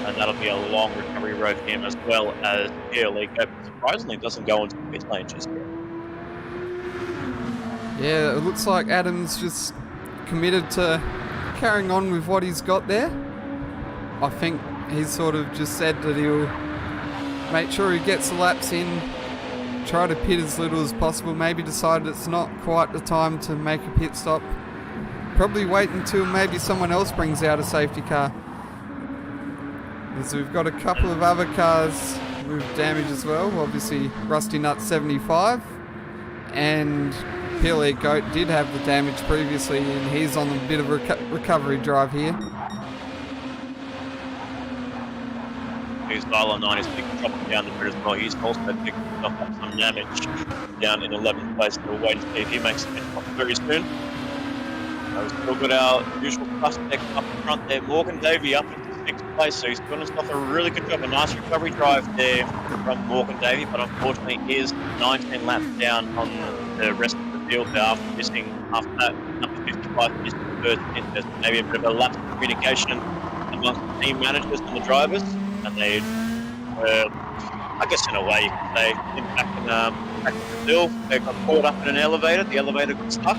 and that'll be a long recovery road for him, as well as Pierre surprisingly doesn't go into the pit lane just yet. Yeah, it looks like Adam's just committed to carrying on with what he's got there. I think he's sort of just said that he'll make sure he gets the laps in, try to pit as little as possible, maybe decided it's not quite the time to make a pit stop. Probably wait until maybe someone else brings out a safety car. So we've got a couple of other cars with damage as well. Obviously Rusty Nut 75 and Peely Goat did have the damage previously, and he's on a bit of a recovery drive here. His Zylo 9 is dropping down the grid as well. He's also picked up some damage down in 11th place. We'll wait and see if he makes it very soon. We've still got our usual suspect up front there, Morgan Davey, up into 6th place, so he's done himself a really good job. A nice recovery drive there from Morgan Davey, but unfortunately he is 19 laps down on the rest of the field there after that number 55 missed the first stint. There's maybe a bit of a lapse of communication amongst the team managers and the drivers, and they, I guess in a way you could say, back in Brazil, they got caught up in an elevator, the elevator got stuck,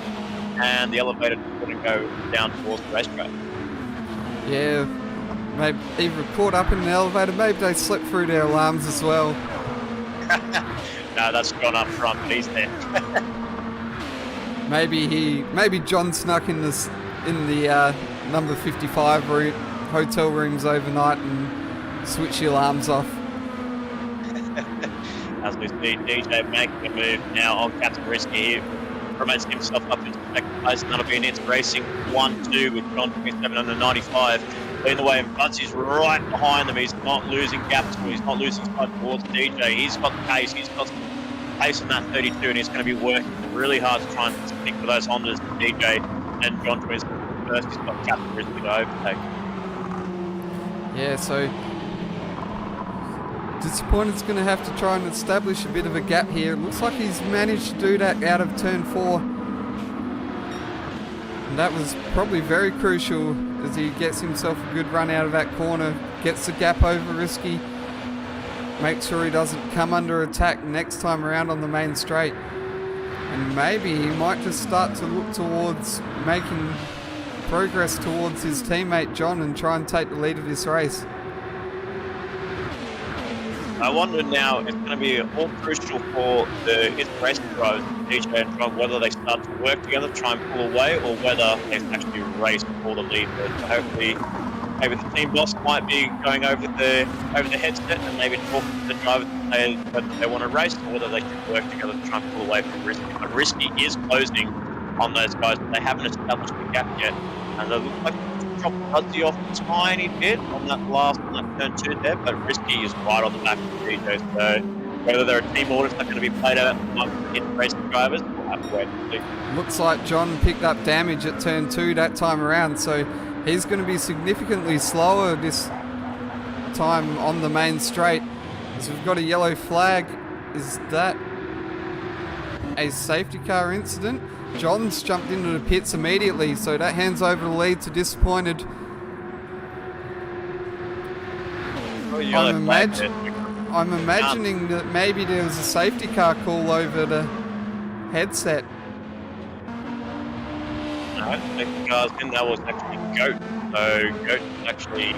and the elevator couldn't go down towards the racetrack. Yeah, maybe either caught up in an elevator, maybe they slipped through their alarms as well. No, that's gone up front, but he's there. Maybe John snuck in the number 55 hotel rooms overnight and switched the alarms off. As we see DJ making a move now on Captain Risky here. Promotes himself up into 2nd place, and that'll be an It's Racing 1-2 with John 27 and the 95. Leading the way, and Buzzy's right behind them. He's not losing gaps, he's not losing spot towards DJ. He's got the pace, he's got pace in that 32, and he's going to be working really hard to try and stick for those Hondas. DJ and John 27 first. He's got Captain Risky to overtake. Yeah, so Disappointed's going to have to try and establish a bit of a gap here. It looks like he's managed to do that out of turn 4. And that was probably very crucial as he gets himself a good run out of that corner, gets the gap over Risky, makes sure he doesn't come under attack next time around on the main straight. And maybe he might just start to look towards making progress towards his teammate John and try and take the lead of this race. I wonder now, it's going to be all crucial for the It's Racing drivers, DJ and John, whether they start to work together, try and pull away, or whether they actually race for the lead. But hopefully maybe the team boss might be going over the headset and maybe talking to the drivers to say whether they want to race or whether they should work together to try and pull away from Risky. But Risky is closing on those guys, but they haven't established the gap yet. And they look like they've dropped Fuzzy off a tiny bit on that turn 2 there, but Risky is right on the back of DJ. So whether there are team orders that are going to be played out in racing drivers, we'll have to wait and see. Looks like John picked up damage at turn 2 that time around, so he's going to be significantly slower this time on the main straight. So we've got a yellow flag. Is that a safety car incident? John's jumped into the pits immediately, so that hands over the lead to Disappointed. I'm imagining that maybe there was a safety car call over the headset. No, safety cars in, that was actually Goat. So Goat actually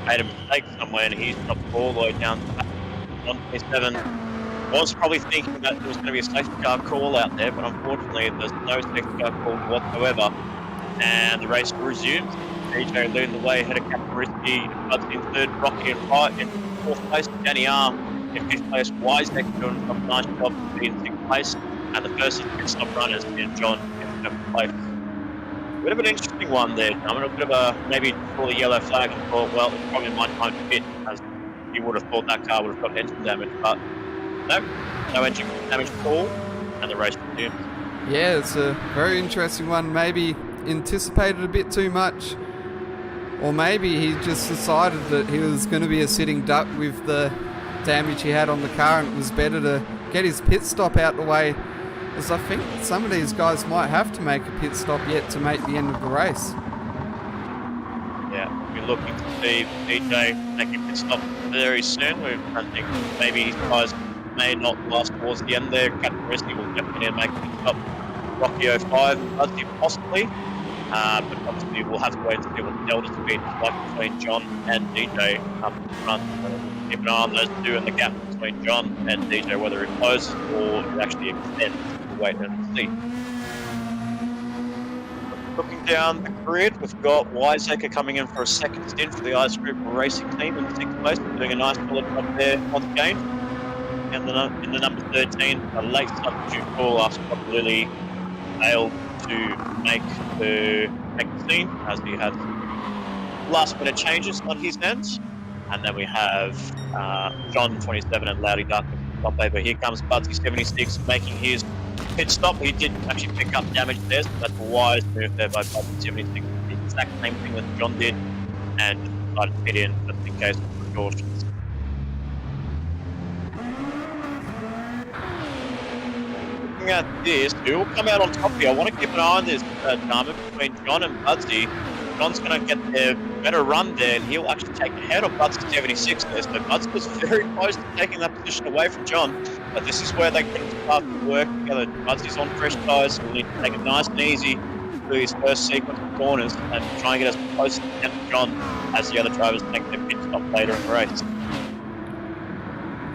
made a mistake somewhere and he stopped all the way down to 127. Was probably thinking that there was going to be a safety car call out there, but unfortunately there's no safety car call whatsoever. And the race resumes. DJ leading the way ahead of Captain Risky, Buzzy in third, Rocky in fourth place, Danny R in fifth place, Wiseneck doing a nice job to be in sixth place, and the first pit stop runners in John in seventh place. Bit of an interesting one there. I'm a bit of a maybe for the yellow flag and thought, well, it's probably my time to pit, as you would have thought that car would have got engine damage, but no engine damage at all, and the race resumes. Yeah, it's a very interesting one. Maybe anticipated a bit too much, or maybe he just decided that he was going to be a sitting duck with the damage he had on the car, and it was better to get his pit stop out the way, as I think some of these guys might have to make a pit stop yet to make the end of the race. Yeah, we're looking to see DJ make a pit stop very soon. I think maybe his guys may not last towards the end there. Captain Risky will definitely make a pit stop. Rocky 05, Buzzy possibly. But obviously we'll have to wait and see what the delta speed is like between John and DJ up in front. Keep an eye on those two and the gap between John and DJ, whether it closes or it actually extends. We'll wait and see. Looking down the grid, we've got Wiseacre coming in for a second stint for the Ice Group Racing team in sixth place, doing a nice solid job there once again. And in the number 13, a late substitute call after Bob Lilly failed to make the scene, as he had last minute changes on his ends. And then we have John 27 and Loudy Duck top paper. Here comes Buzzy 76 making his pit stop. He did actually pick up damage there, so that's a wise move there by Buzzy 76. The exact same thing that John did, and decided to pit in just in case of precautions. Looking at this, who will come out on top here? I want to keep an eye on this drama between John and Buzzy. John's going to get the better run there, and he'll actually take ahead of Buzzy 76 there. So Buzzy was very close to taking that position away from John, but this is where they can start to work together. Buzzy's on fresh tyres, so we'll need to take it nice and easy through his first sequence of corners and try and get as close to John as the other drivers take their pit stop later in the race.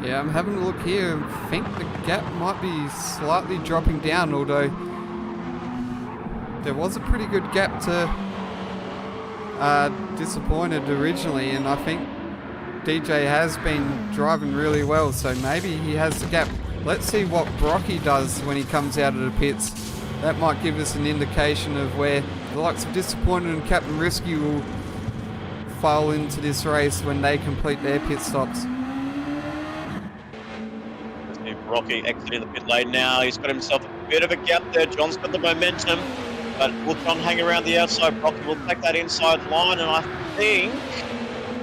Yeah, I'm having a look here. I think the gap might be slightly dropping down, although there was a pretty good gap to Disappointed originally, and I think DJ has been driving really well, so maybe he has the gap. Let's see what Brocky does when he comes out of the pits. That might give us an indication of where the likes of Disappointed and Captain Risky will fall into this race when they complete their pit stops. Rocky exiting the pit lane now. He's got himself a bit of a gap there. John's got the momentum, but will John hang around the outside? Rocky will take that inside line, and I think,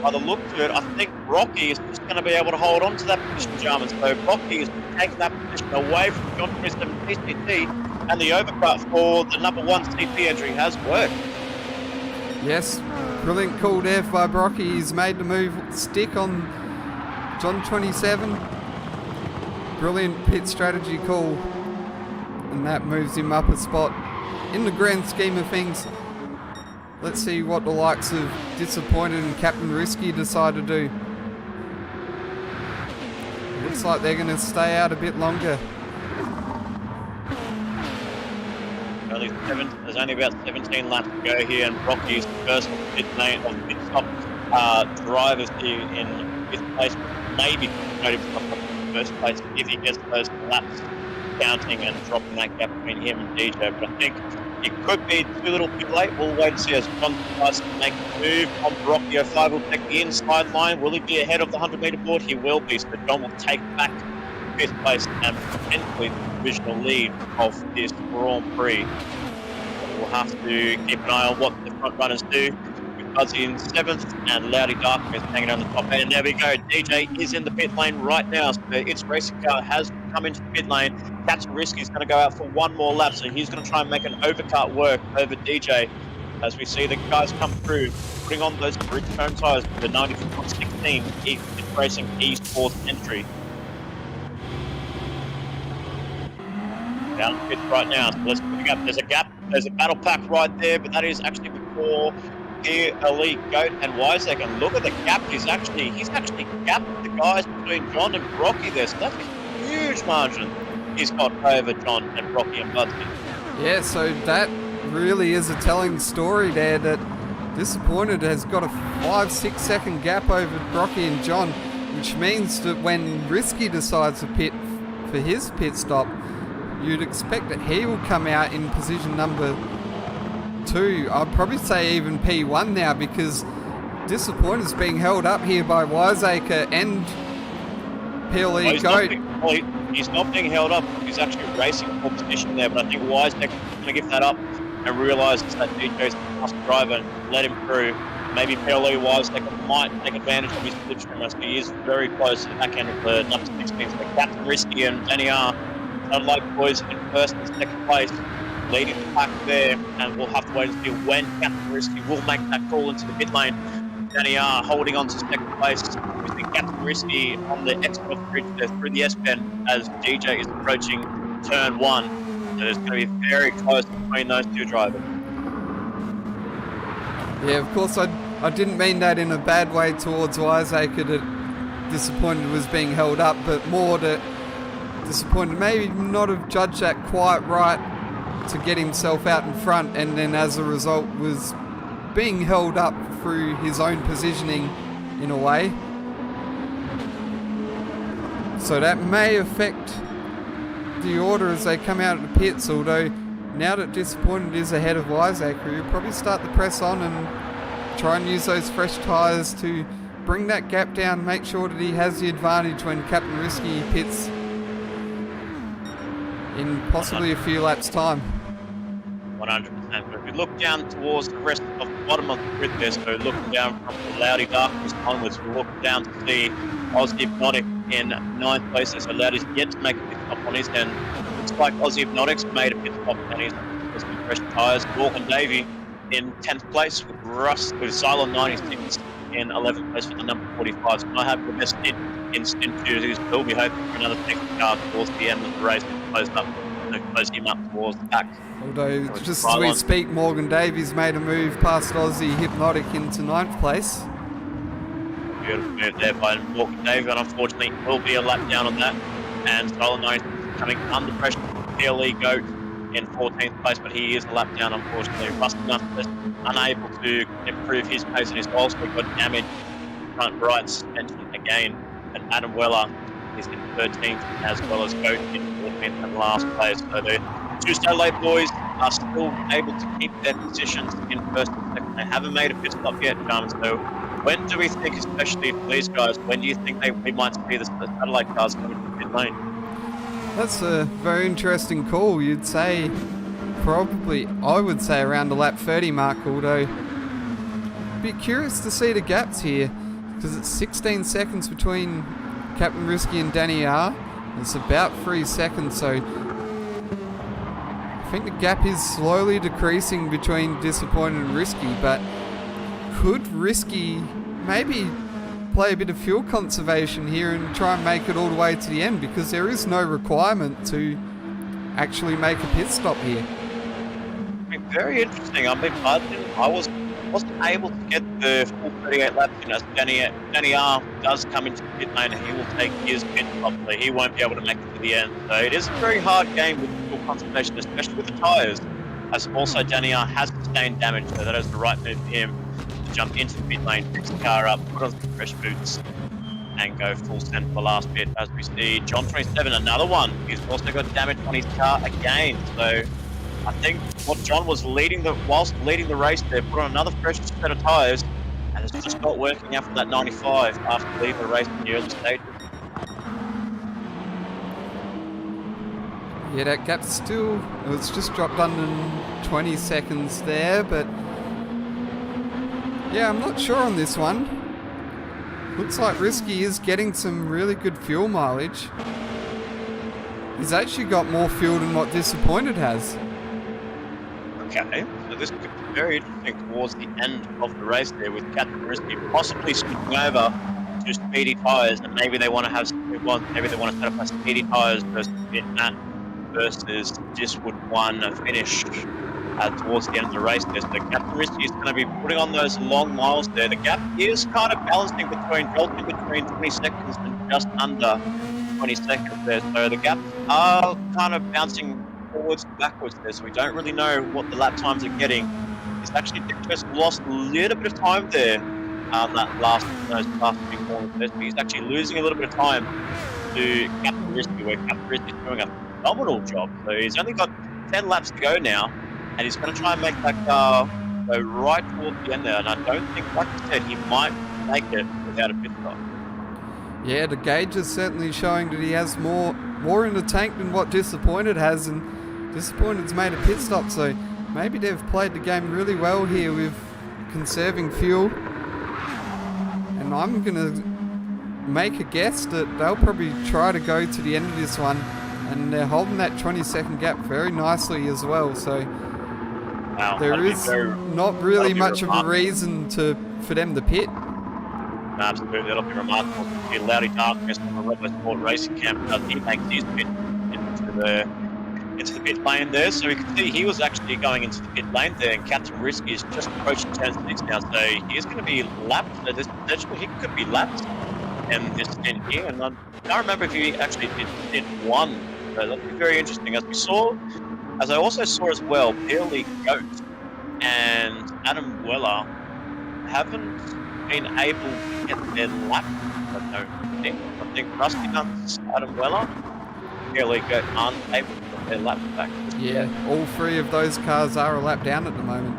by the look of it, I think Rocky is just going to be able to hold on to that position, Jarman. So Rocky is taking that position away from John 27 PCT, and the overcut for the number 1 CP entry has worked. Yes, brilliant call there by Brocky. He's made the move stick on John 27. Brilliant pit strategy call, and that moves him up a spot. In the grand scheme of things, let's see what the likes of Disappointed and Captain Risky decide to do. Looks like they're going to stay out a bit longer. There's only about 17 laps to go here, and Rocky's first pit lane of pit stop drivers here in fifth place, maybe promoted from first place if he gets those laps counting and dropping that gap between him and DJ. But I think it could be too little too late. We'll wait and see as John tries to make a move on Rocky 05. Will take the inside line. Will he be ahead of the 100-metre board? He will be. So John will take back fifth place and potentially the divisional lead of this Grand Prix. We'll have to keep an eye on what the front runners do. With Buzzy in 7th and Loudy Darkness hanging on the top end. And there we go. DJ is in the pit lane right now. So its racing car has come into the pit lane. Captain Risky is going to go out for one more lap, so he's going to try and make an overcut work over DJ as we see the guys come through, putting on those Bridgestone tyres for the 94.16 Racing Esports entry. Down the pit right now, so let's pick up. There's a gap, there's a battle pack right there, but that is actually before here Elite Goat and Wisek. And look at the gap, he's actually gapped the guys between John and Rocky there, so that's a huge margin he's got over John and Rocky and Buzzy. Yeah, so that really is a telling story there, that Disappointed has got a 5-6 second gap over Rocky and John, which means that when Risky decides to pit for his pit stop, you'd expect that he will come out in position number 2. I'd probably say even P1 now, because Disappointed's being held up here by Wiseacre and PLE Goat. He's not being held up. He's actually racing for position there, but I think Wiseacre is going to give that up and realises that DJ's a fast driver and let him through. Maybe PLE Wiseacre might take advantage of his slipstream as he is very close to the back end of the number 16. So Captain Risky and Danny R, unlike boys in first and second place, leading the pack there, and we'll have to wait and see when Captain Risky will make that call into the pit lane. Danny R holding on to second place. We think Captain Risky on the exit of the bridge there through the S-bend as DJ is approaching turn 1. So it's going to be very close between those two drivers. Yeah, of course, I didn't mean that in a bad way towards Wiseacre, that Disappointed was being held up, but more that Disappointed maybe not have judged that quite right to get himself out in front, and then as a result was being held up through his own positioning in a way. So that may affect the order as they come out of the pits, although now that Disappointed is ahead of Wiseacre, he'll probably start the press on and try and use those fresh tyres to bring that gap down, make sure that he has the advantage when Captain Risky pits in possibly a few laps' time. 100%. But if we look down towards the rest of the bottom of the grid there, so looking down from the Loudy Darkness onwards, we'll look down to see Aussie Hypnotic in 9th place. So Loudy's yet to make a pit stop on his end. Looks like Aussie Hypnotic's made a pit stop and he's with some fresh tyres. Morgan Davey in 10th place with Cylon 96 in 11th place for the number 45. So I have the best hit in stint 2. We'll be hoping for another technical car towards the end of the race to close him up towards the pack. Although, just as we speak, Morgan Davies made a move past Aussie Hypnotic into 9th place. Beautiful move there by Morgan Davies, and unfortunately will be a lap down on that. And Stolen 9 coming under pressure from PLE Goat in 14th place, but he is a lap down, unfortunately. Rusty Nutless unable to improve his pace, and he's also got damage front right suspension again. And Adam Weller is in 13th, as well as Goat in 14th and last place. So the Tuesday Late boys are still able to keep their positions in first and second. They haven't made a pit stop yet, so when do we think, especially for these guys, when do you think we might see the satellite cars coming to the pit lane? That's a very interesting call. You'd say probably, I would say around the lap 30 mark, although be curious to see the gaps here, because it's 16 seconds between Captain Risky and Danny R. It's about 3 seconds, so I think the gap is slowly decreasing between Disappointed and Risky, but could Risky maybe play a bit of fuel conservation here and try and make it all the way to the end, because there is no requirement to actually make a pit stop here. Very interesting. I wasn't able to get the full 38 laps in as Danny R does come into the pit lane and he will take his pit stop, so he won't be able to make it to the end. So it is a very hard game with fuel conservation, especially with the tyres, as also Danny R has sustained damage, so that is the right move for him to jump into the pit lane, fix the car up, put on some fresh boots, and go full send for the last bit. As we see, John 27, another one, he's also got damage on his car again. So I think what John was whilst leading the race there, put on another fresh set of tyres, and it's just not working out for that 95 after leaving the race in the early stages. Yeah, that gap's still, it's just dropped under 20 seconds there, but yeah, I'm not sure on this one. Looks like Risky is getting some really good fuel mileage. He's actually got more fuel than what Disappointed has. Okay, so this could be very interesting towards the end of the race there, with Captain Risky possibly switching over to speedy tyres, and maybe they want to have maybe they want to set up a speedy tyres versus versus Diswood 1 finish towards the end of the race there. So Captain Risky is going to be putting on those long miles there. The gap is kind of balancing between 20 seconds and just under 20 seconds there. So the gaps are kind of bouncing forwards and backwards there. So we don't really know what the lap times are getting. He's actually just lost a little bit of time there those last few corners there. So he's actually losing a little bit of time to Captain Risky, where Captain Risky is doing a phenomenal job. So he's only got 10 laps to go now, and he's going to try and make that car go right towards the end there. And I don't think, like I said, he might make it without a pit stop. Yeah, the gauge is certainly showing that he has more in the tank than what Disappointed has, and Disappointed's made a pit stop, so maybe they've played the game really well here with conserving fuel. And I'm going to make a guess that they'll probably try to go to the end of this one, and they're holding that 20-second gap very nicely as well, so wow, there is not really much of a reason for them to pit. Absolutely, that'll be remarkable. The Loudy Darkness from the Robo Sport Racing Camp does he makes his pit into the pit lane there. So we can see he was actually going into the pit lane there, and Captain Risky is just approaching turn 6 now, so he's going to be lapped. So there's potential he could be lapped in this stint here, and I can't remember if he actually did stint 1. So that'll be very interesting. As I also saw as well, Pearly Goat and Adam Weller haven't been able to get their lap. I think Rusty Nuts, Adam Weller, Pearly Goat aren't able to get their lap back. Yeah, all three of those cars are a lap down at the moment.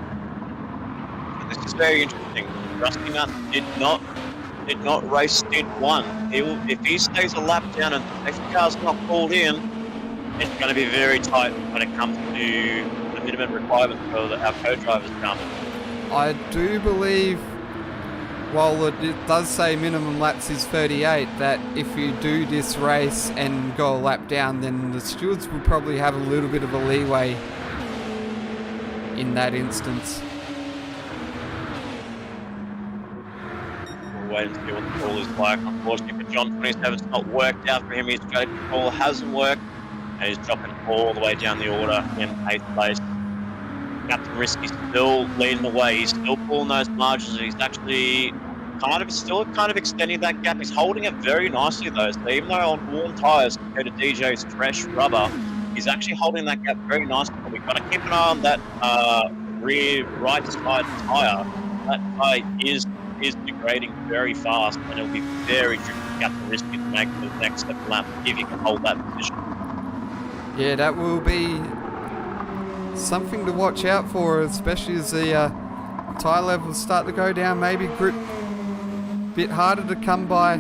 This is very interesting. Rusty Nuts did not race stint 1. If he stays a lap down and the safety car's not called in, it's going to be very tight when it comes to the minimum requirements for our co-drivers come. I do believe, while it does say minimum laps is 38, that if you do this race and go a lap down, then the stewards will probably have a little bit of a leeway in that instance. We'll wait and see what the call is like. Unfortunately for John 27, it's not worked out for him. His trade call hasn't worked, and he's dropping all the way down the order in 8th place. Captain Risky still leading the way. He's still pulling those margins. He's actually still extending that gap. He's holding it very nicely though. So even though on warm tyres compared to DJ's fresh rubber, he's actually holding that gap very nicely. But we've got to keep an eye on that rear right side tyre. That tyre is degrading very fast, and it'll be very tricky for Captain Risky to make the next step lap if he can hold that position. Yeah, that will be something to watch out for, especially as the tyre levels start to go down. Maybe grip a bit harder to come by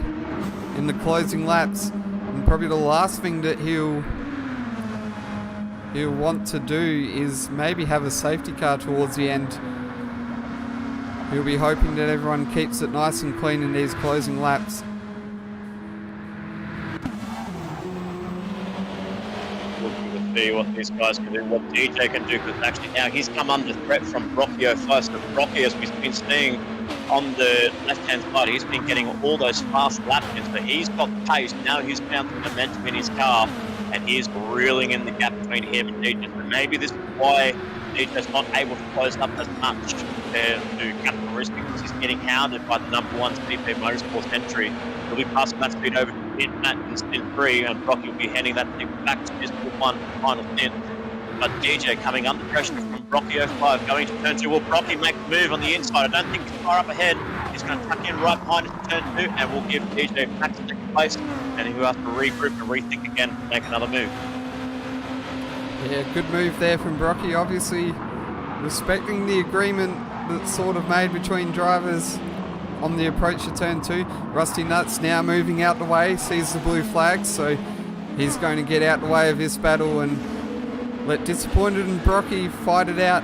in the closing laps, and probably the last thing that he'll want to do is maybe have a safety car towards the end. He'll be hoping that everyone keeps it nice and clean in these closing laps. See what these guys can do, what DJ can do, because actually now he's come under threat from Brocchio first. So Brocchio, as we've been seeing on the left-hand side, he's been getting all those fast lap ins, but he's got pace. Now he's found some momentum in his car, and he's reeling in the gap between him and DJ. So maybe this is why DJ's not able to close up as much compared to Captain Risky, because he's getting hounded by the #1 CP Motorsports entry. He'll be passing that speed over to Matt in stint 3, and Brocky will be handing that thing back to his 1 final stint. But DJ coming under pressure from Brocky 05, going to turn 2. Will Brocky make the move on the inside? I don't think he's far up ahead. He's going to tuck in right behind us to turn 2, and we'll give DJ back to second place, and he'll have to regroup and rethink again and make another move. Yeah, good move there from Brocky. Obviously, respecting the agreement that's sort of made between drivers on the approach to turn 2. Rusty Nuts now moving out the way, sees the blue flags, so he's going to get out the way of this battle and let Disappointed and Brocky fight it out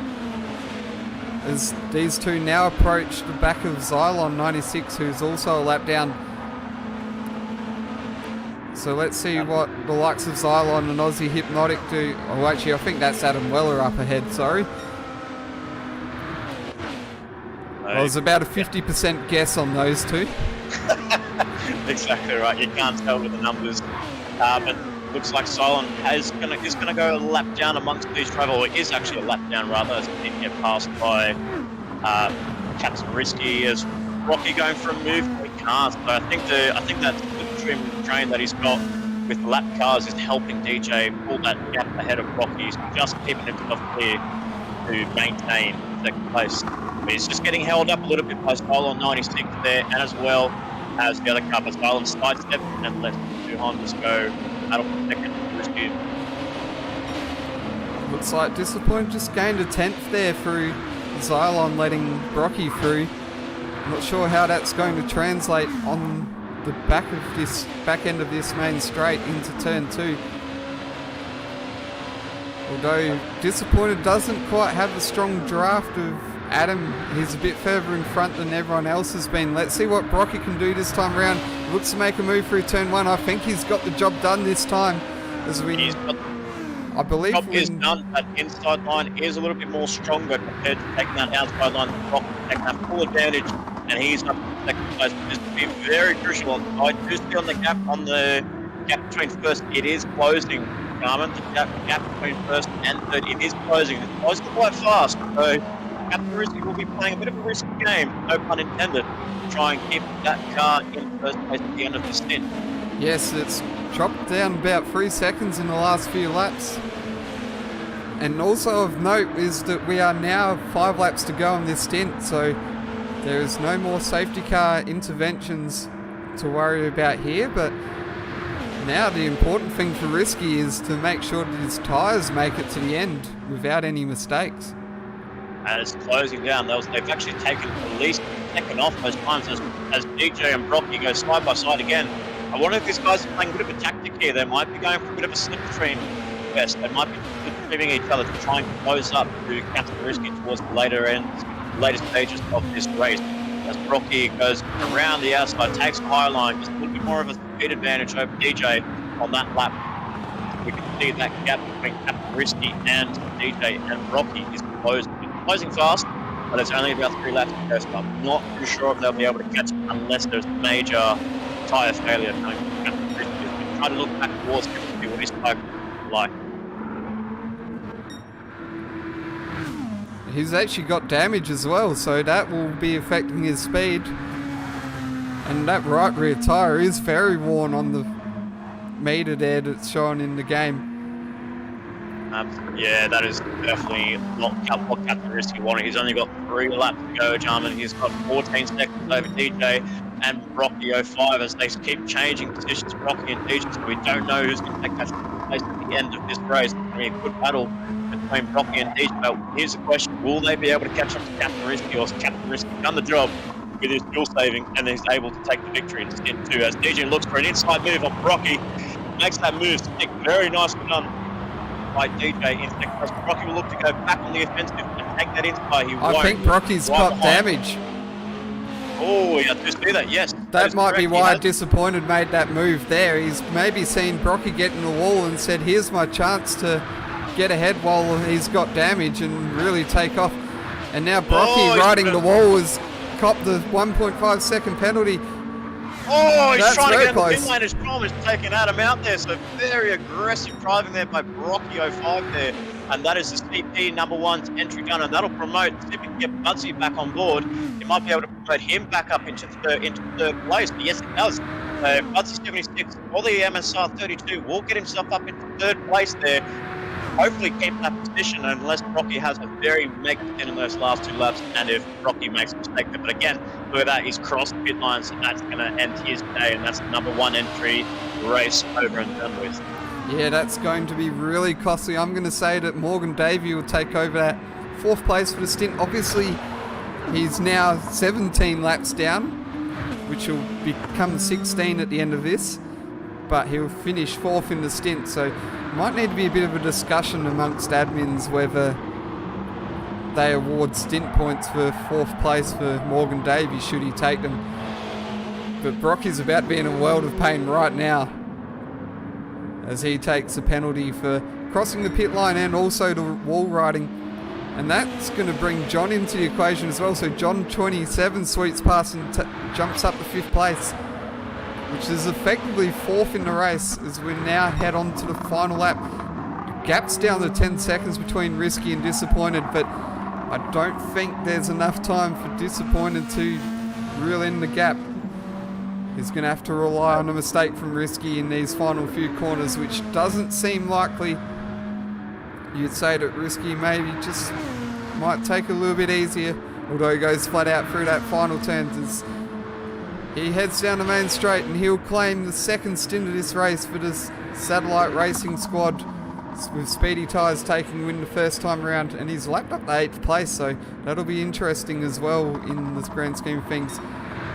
as these two now approach the back of Xylon 96, who's also a lap down. So let's see what the likes of Xylon and Aussie Hypnotic do. Oh, actually, I think that's Adam Weller up ahead, sorry. I was about a 50% guess on those two. Exactly right. You can't tell with the numbers. But looks like Xylon is going to go a lap down amongst these drivers, or is actually a lap down rather, as he didn't get passed by Captain Risky. As Rocky going for a move, he can't. So I think that's the trim train that he's got with lap cars is helping DJ pull that gap ahead of Rocky. He's just keeping himself clear to maintain second place. But he's just getting held up a little bit by Xylon 96 there, and as well as the other car, but Xylon sidestepped and let the two Hondas go battle for second to Risky. Looks like Disappointed just gained a 10th there through Xylon letting Brocky through. Not sure how that's going to translate on the back end of this main straight into turn 2. Although Disappointed doesn't quite have the strong draft of Adam, he's a bit further in front than everyone else has been. Let's see what Brocky can do this time around. Looks to make a move through turn 1. I think he's got the job done this time. I believe job is done. That inside line is a little bit more stronger compared to taking that outside line. Brocky taking that full advantage, and he's up in second place. This will be very crucial. I do see on the gap between first, it is closing. Garmin, the gap between first and third, it is closing. It's closing quite fast. So Captain Risky will be playing a bit of a risky game, no pun intended, to try and keep that car in first place at the end of the stint. Yes, it's dropped down about 3 seconds in the last few laps. And also of note is that we are now 5 laps to go on this stint, so there is no more safety car interventions to worry about here, but now the important thing for Risky is to make sure that his tyres make it to the end without any mistakes. And it's closing down. They've actually taken at least a second off those times as DJ and Brocky go side by side again. I wonder if these guys are playing a bit of a tactic here. They might be going for a bit of a slipstream west. They might be slipstreaming each other to try and close up to Captain Risky towards the later stages of this race. As Brocky goes around the outside, takes a high line, just a little bit more of a speed advantage over DJ on that lap. We can see that gap between Captain Risky and DJ and Brocky is closing fast, but it's only about 3 laps to go, so I'm not too sure if they'll be able to catch it unless there's major tyre failure coming from Captain Risky. He's trying to look back towards him to see what his tyre is like. He's actually got damage as well, so that will be affecting his speed. And that right rear tyre is very worn on the meter there that's shown in the game. Yeah, that is definitely not what Captain Risky wanted. He's only got 3 laps to go, Jarman. He's got 14 seconds over DJ and Brocky 05 as they keep changing positions, Brocky and DJ, so we don't know who's going to take that place at the end of this race. I mean, a good battle between Brocky and DJ. But here's the question: will they be able to catch up to Captain Risky, or has Captain Risky done the job with his fuel saving and he's able to take the victory in stint 2? As DJ looks for an inside move on Brocky, makes that move stick. Very nicely done by DJ in second place. Brocky will look to go back on the offensive and take that inside. I think Brocky's got damage. Oh, you have to see that, yes. That might be why Disappointed made that move there. He's maybe seen Brocky get in the wall and said, here's my chance to get ahead while he's got damage and really take off. And now Brocky riding the wall has copped the 1.5 second penalty. Oh, he's That's trying to get close. the pin lane as Tom is taking Adam out there. So very aggressive driving there by Brocky 05 there. And that is the CP number 1's entry done. And that'll promote, see if we can get Budsy back on board. It might be able to promote him back up into third place. But yes, it does. Budsy 76 or the MSR 32 will get himself up into third place there. hopefully keep that position unless Rocky has a very mega stint in those last 2 laps, and if Rocky makes a mistake there. But again, look at that, he's crossed the pit line, so that's going to end his day, and that's the number 1 entry race over and done with. Yeah, that's going to be really costly. I'm going to say that Morgan Davey will take over that 4th place for the stint. Obviously, he's now 17 laps down, which will become 16 at the end of this, but he'll finish 4th in the stint, so might need to be a bit of a discussion amongst admins whether they award stint points for 4th place for Morgan Davey should he take them. But Brocky's about to be in a world of pain right now as he takes a penalty for crossing the pit line and also the wall riding. And that's going to bring John into the equation as well. So John 27 sweeps past and jumps up to 5th place, which is effectively 4th in the race as we now head on to the final lap. Gap's down to 10 seconds between Risky and Disappointed, but I don't think there's enough time for Disappointed to reel in the gap. He's going to have to rely on a mistake from Risky in these final few corners, which doesn't seem likely. You'd say that Risky maybe just might take a little bit easier, although he goes flat out through that final turn as he heads down the main straight, and he'll claim the 2nd stint of this race for this Satellite Racing squad, with Speedy Tyres taking win the first time around, and he's lapped up the 8th place, so that'll be interesting as well in the grand scheme of things.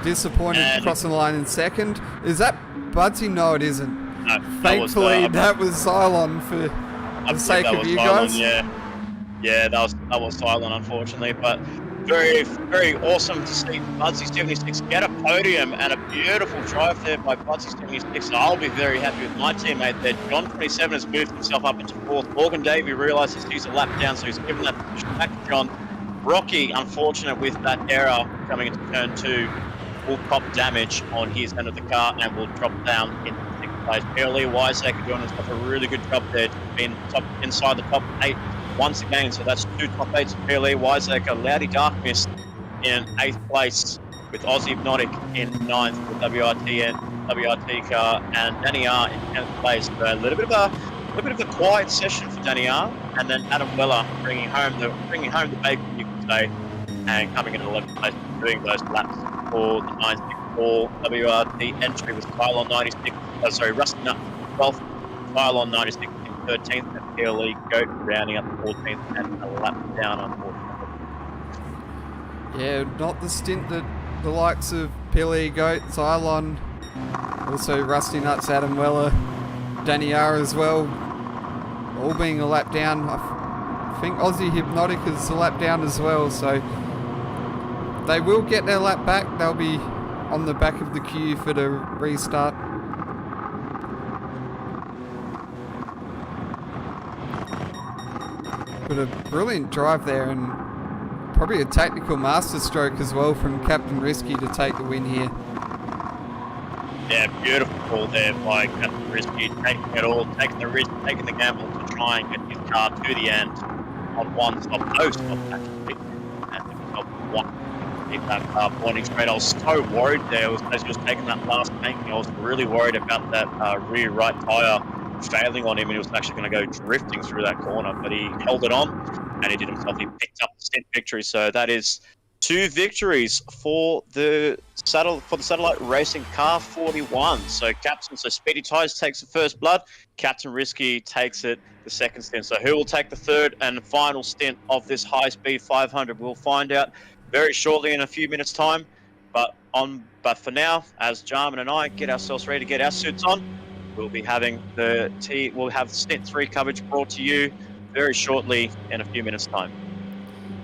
Disappointed crossing the line in 2nd. Is that Budsy? No, it isn't. No, Thankfully, that was Cylon for the sake of you guys. Yeah, that was Cylon, unfortunately, but very, very awesome to see Budsy 76 get a podium and a beautiful drive there by Budsy 76. I'll be very happy with my teammate there. John 27 has moved himself up into 4th. Morgan Davey realises he's a lap down, so he's given that position back to John. Rocky, unfortunate with that error coming into turn 2, will cop damage on his end of the car and will drop down into 6th place. PLE Wiseacre doing himself a really good job there, being inside the top 8 once again. So that's 2 top 8s for PLE Wiseacre. Loudy Darkness in 8th place, with Aussie Hypnotic in 9th with WRT car, and Danny R in 10th place. So a little bit of a quiet session for Danny R, and then Adam Weller bringing home the bacon, you could say, and coming in 11th place, doing those laps for the 964 WRT entry with Cylon 96. Rusty Nut 12th, Cylon 96 in 13th, and PLE Goat rounding up 14th and a lap down, unfortunately. Yeah, not the stint that the likes of PLE Goat, Cylon, also Rusty Nuts, Adam Weller, Danny R as well, all being a lap down. I think Aussie Hypnotic is a lap down as well, so they will get their lap back. They'll be on the back of the queue for the restart. But a brilliant drive there, and probably a tactical masterstroke as well from Captain Risky to take the win here. Yeah, beautiful call there by Captain Risky, taking it all, taking the risk, taking the gamble to try and get his car to the end on one stop, no stop actually, and then top 1. Keep that car pointing straight. I was so worried there as he was taking that last banking. I was really worried about that rear right tyre failing on him, and he was actually going to go drifting through that corner, but he held it on and he did himself. He picked up the stint victory. So that is 2 victories for the Satellite Racing Car 41. So Speedy Tyres takes the first blood. Captain Risky takes it the second stint. So who will take the third and final stint of this high speed 500? We'll find out very shortly in a few minutes' time. But for now, as Jarman and I get ourselves ready to get our suits on, we'll be having we'll have stint 3 coverage brought to you very shortly in a few minutes' time.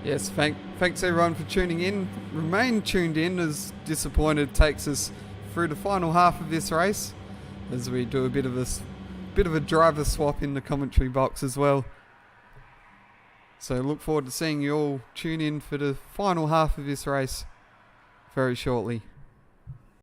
Yes, thanks everyone for tuning in. Remain tuned in as Disappointed takes us through the final half of this race, as we do a bit of a driver swap in the commentary box as well. So look forward to seeing you all tune in for the final half of this race very shortly.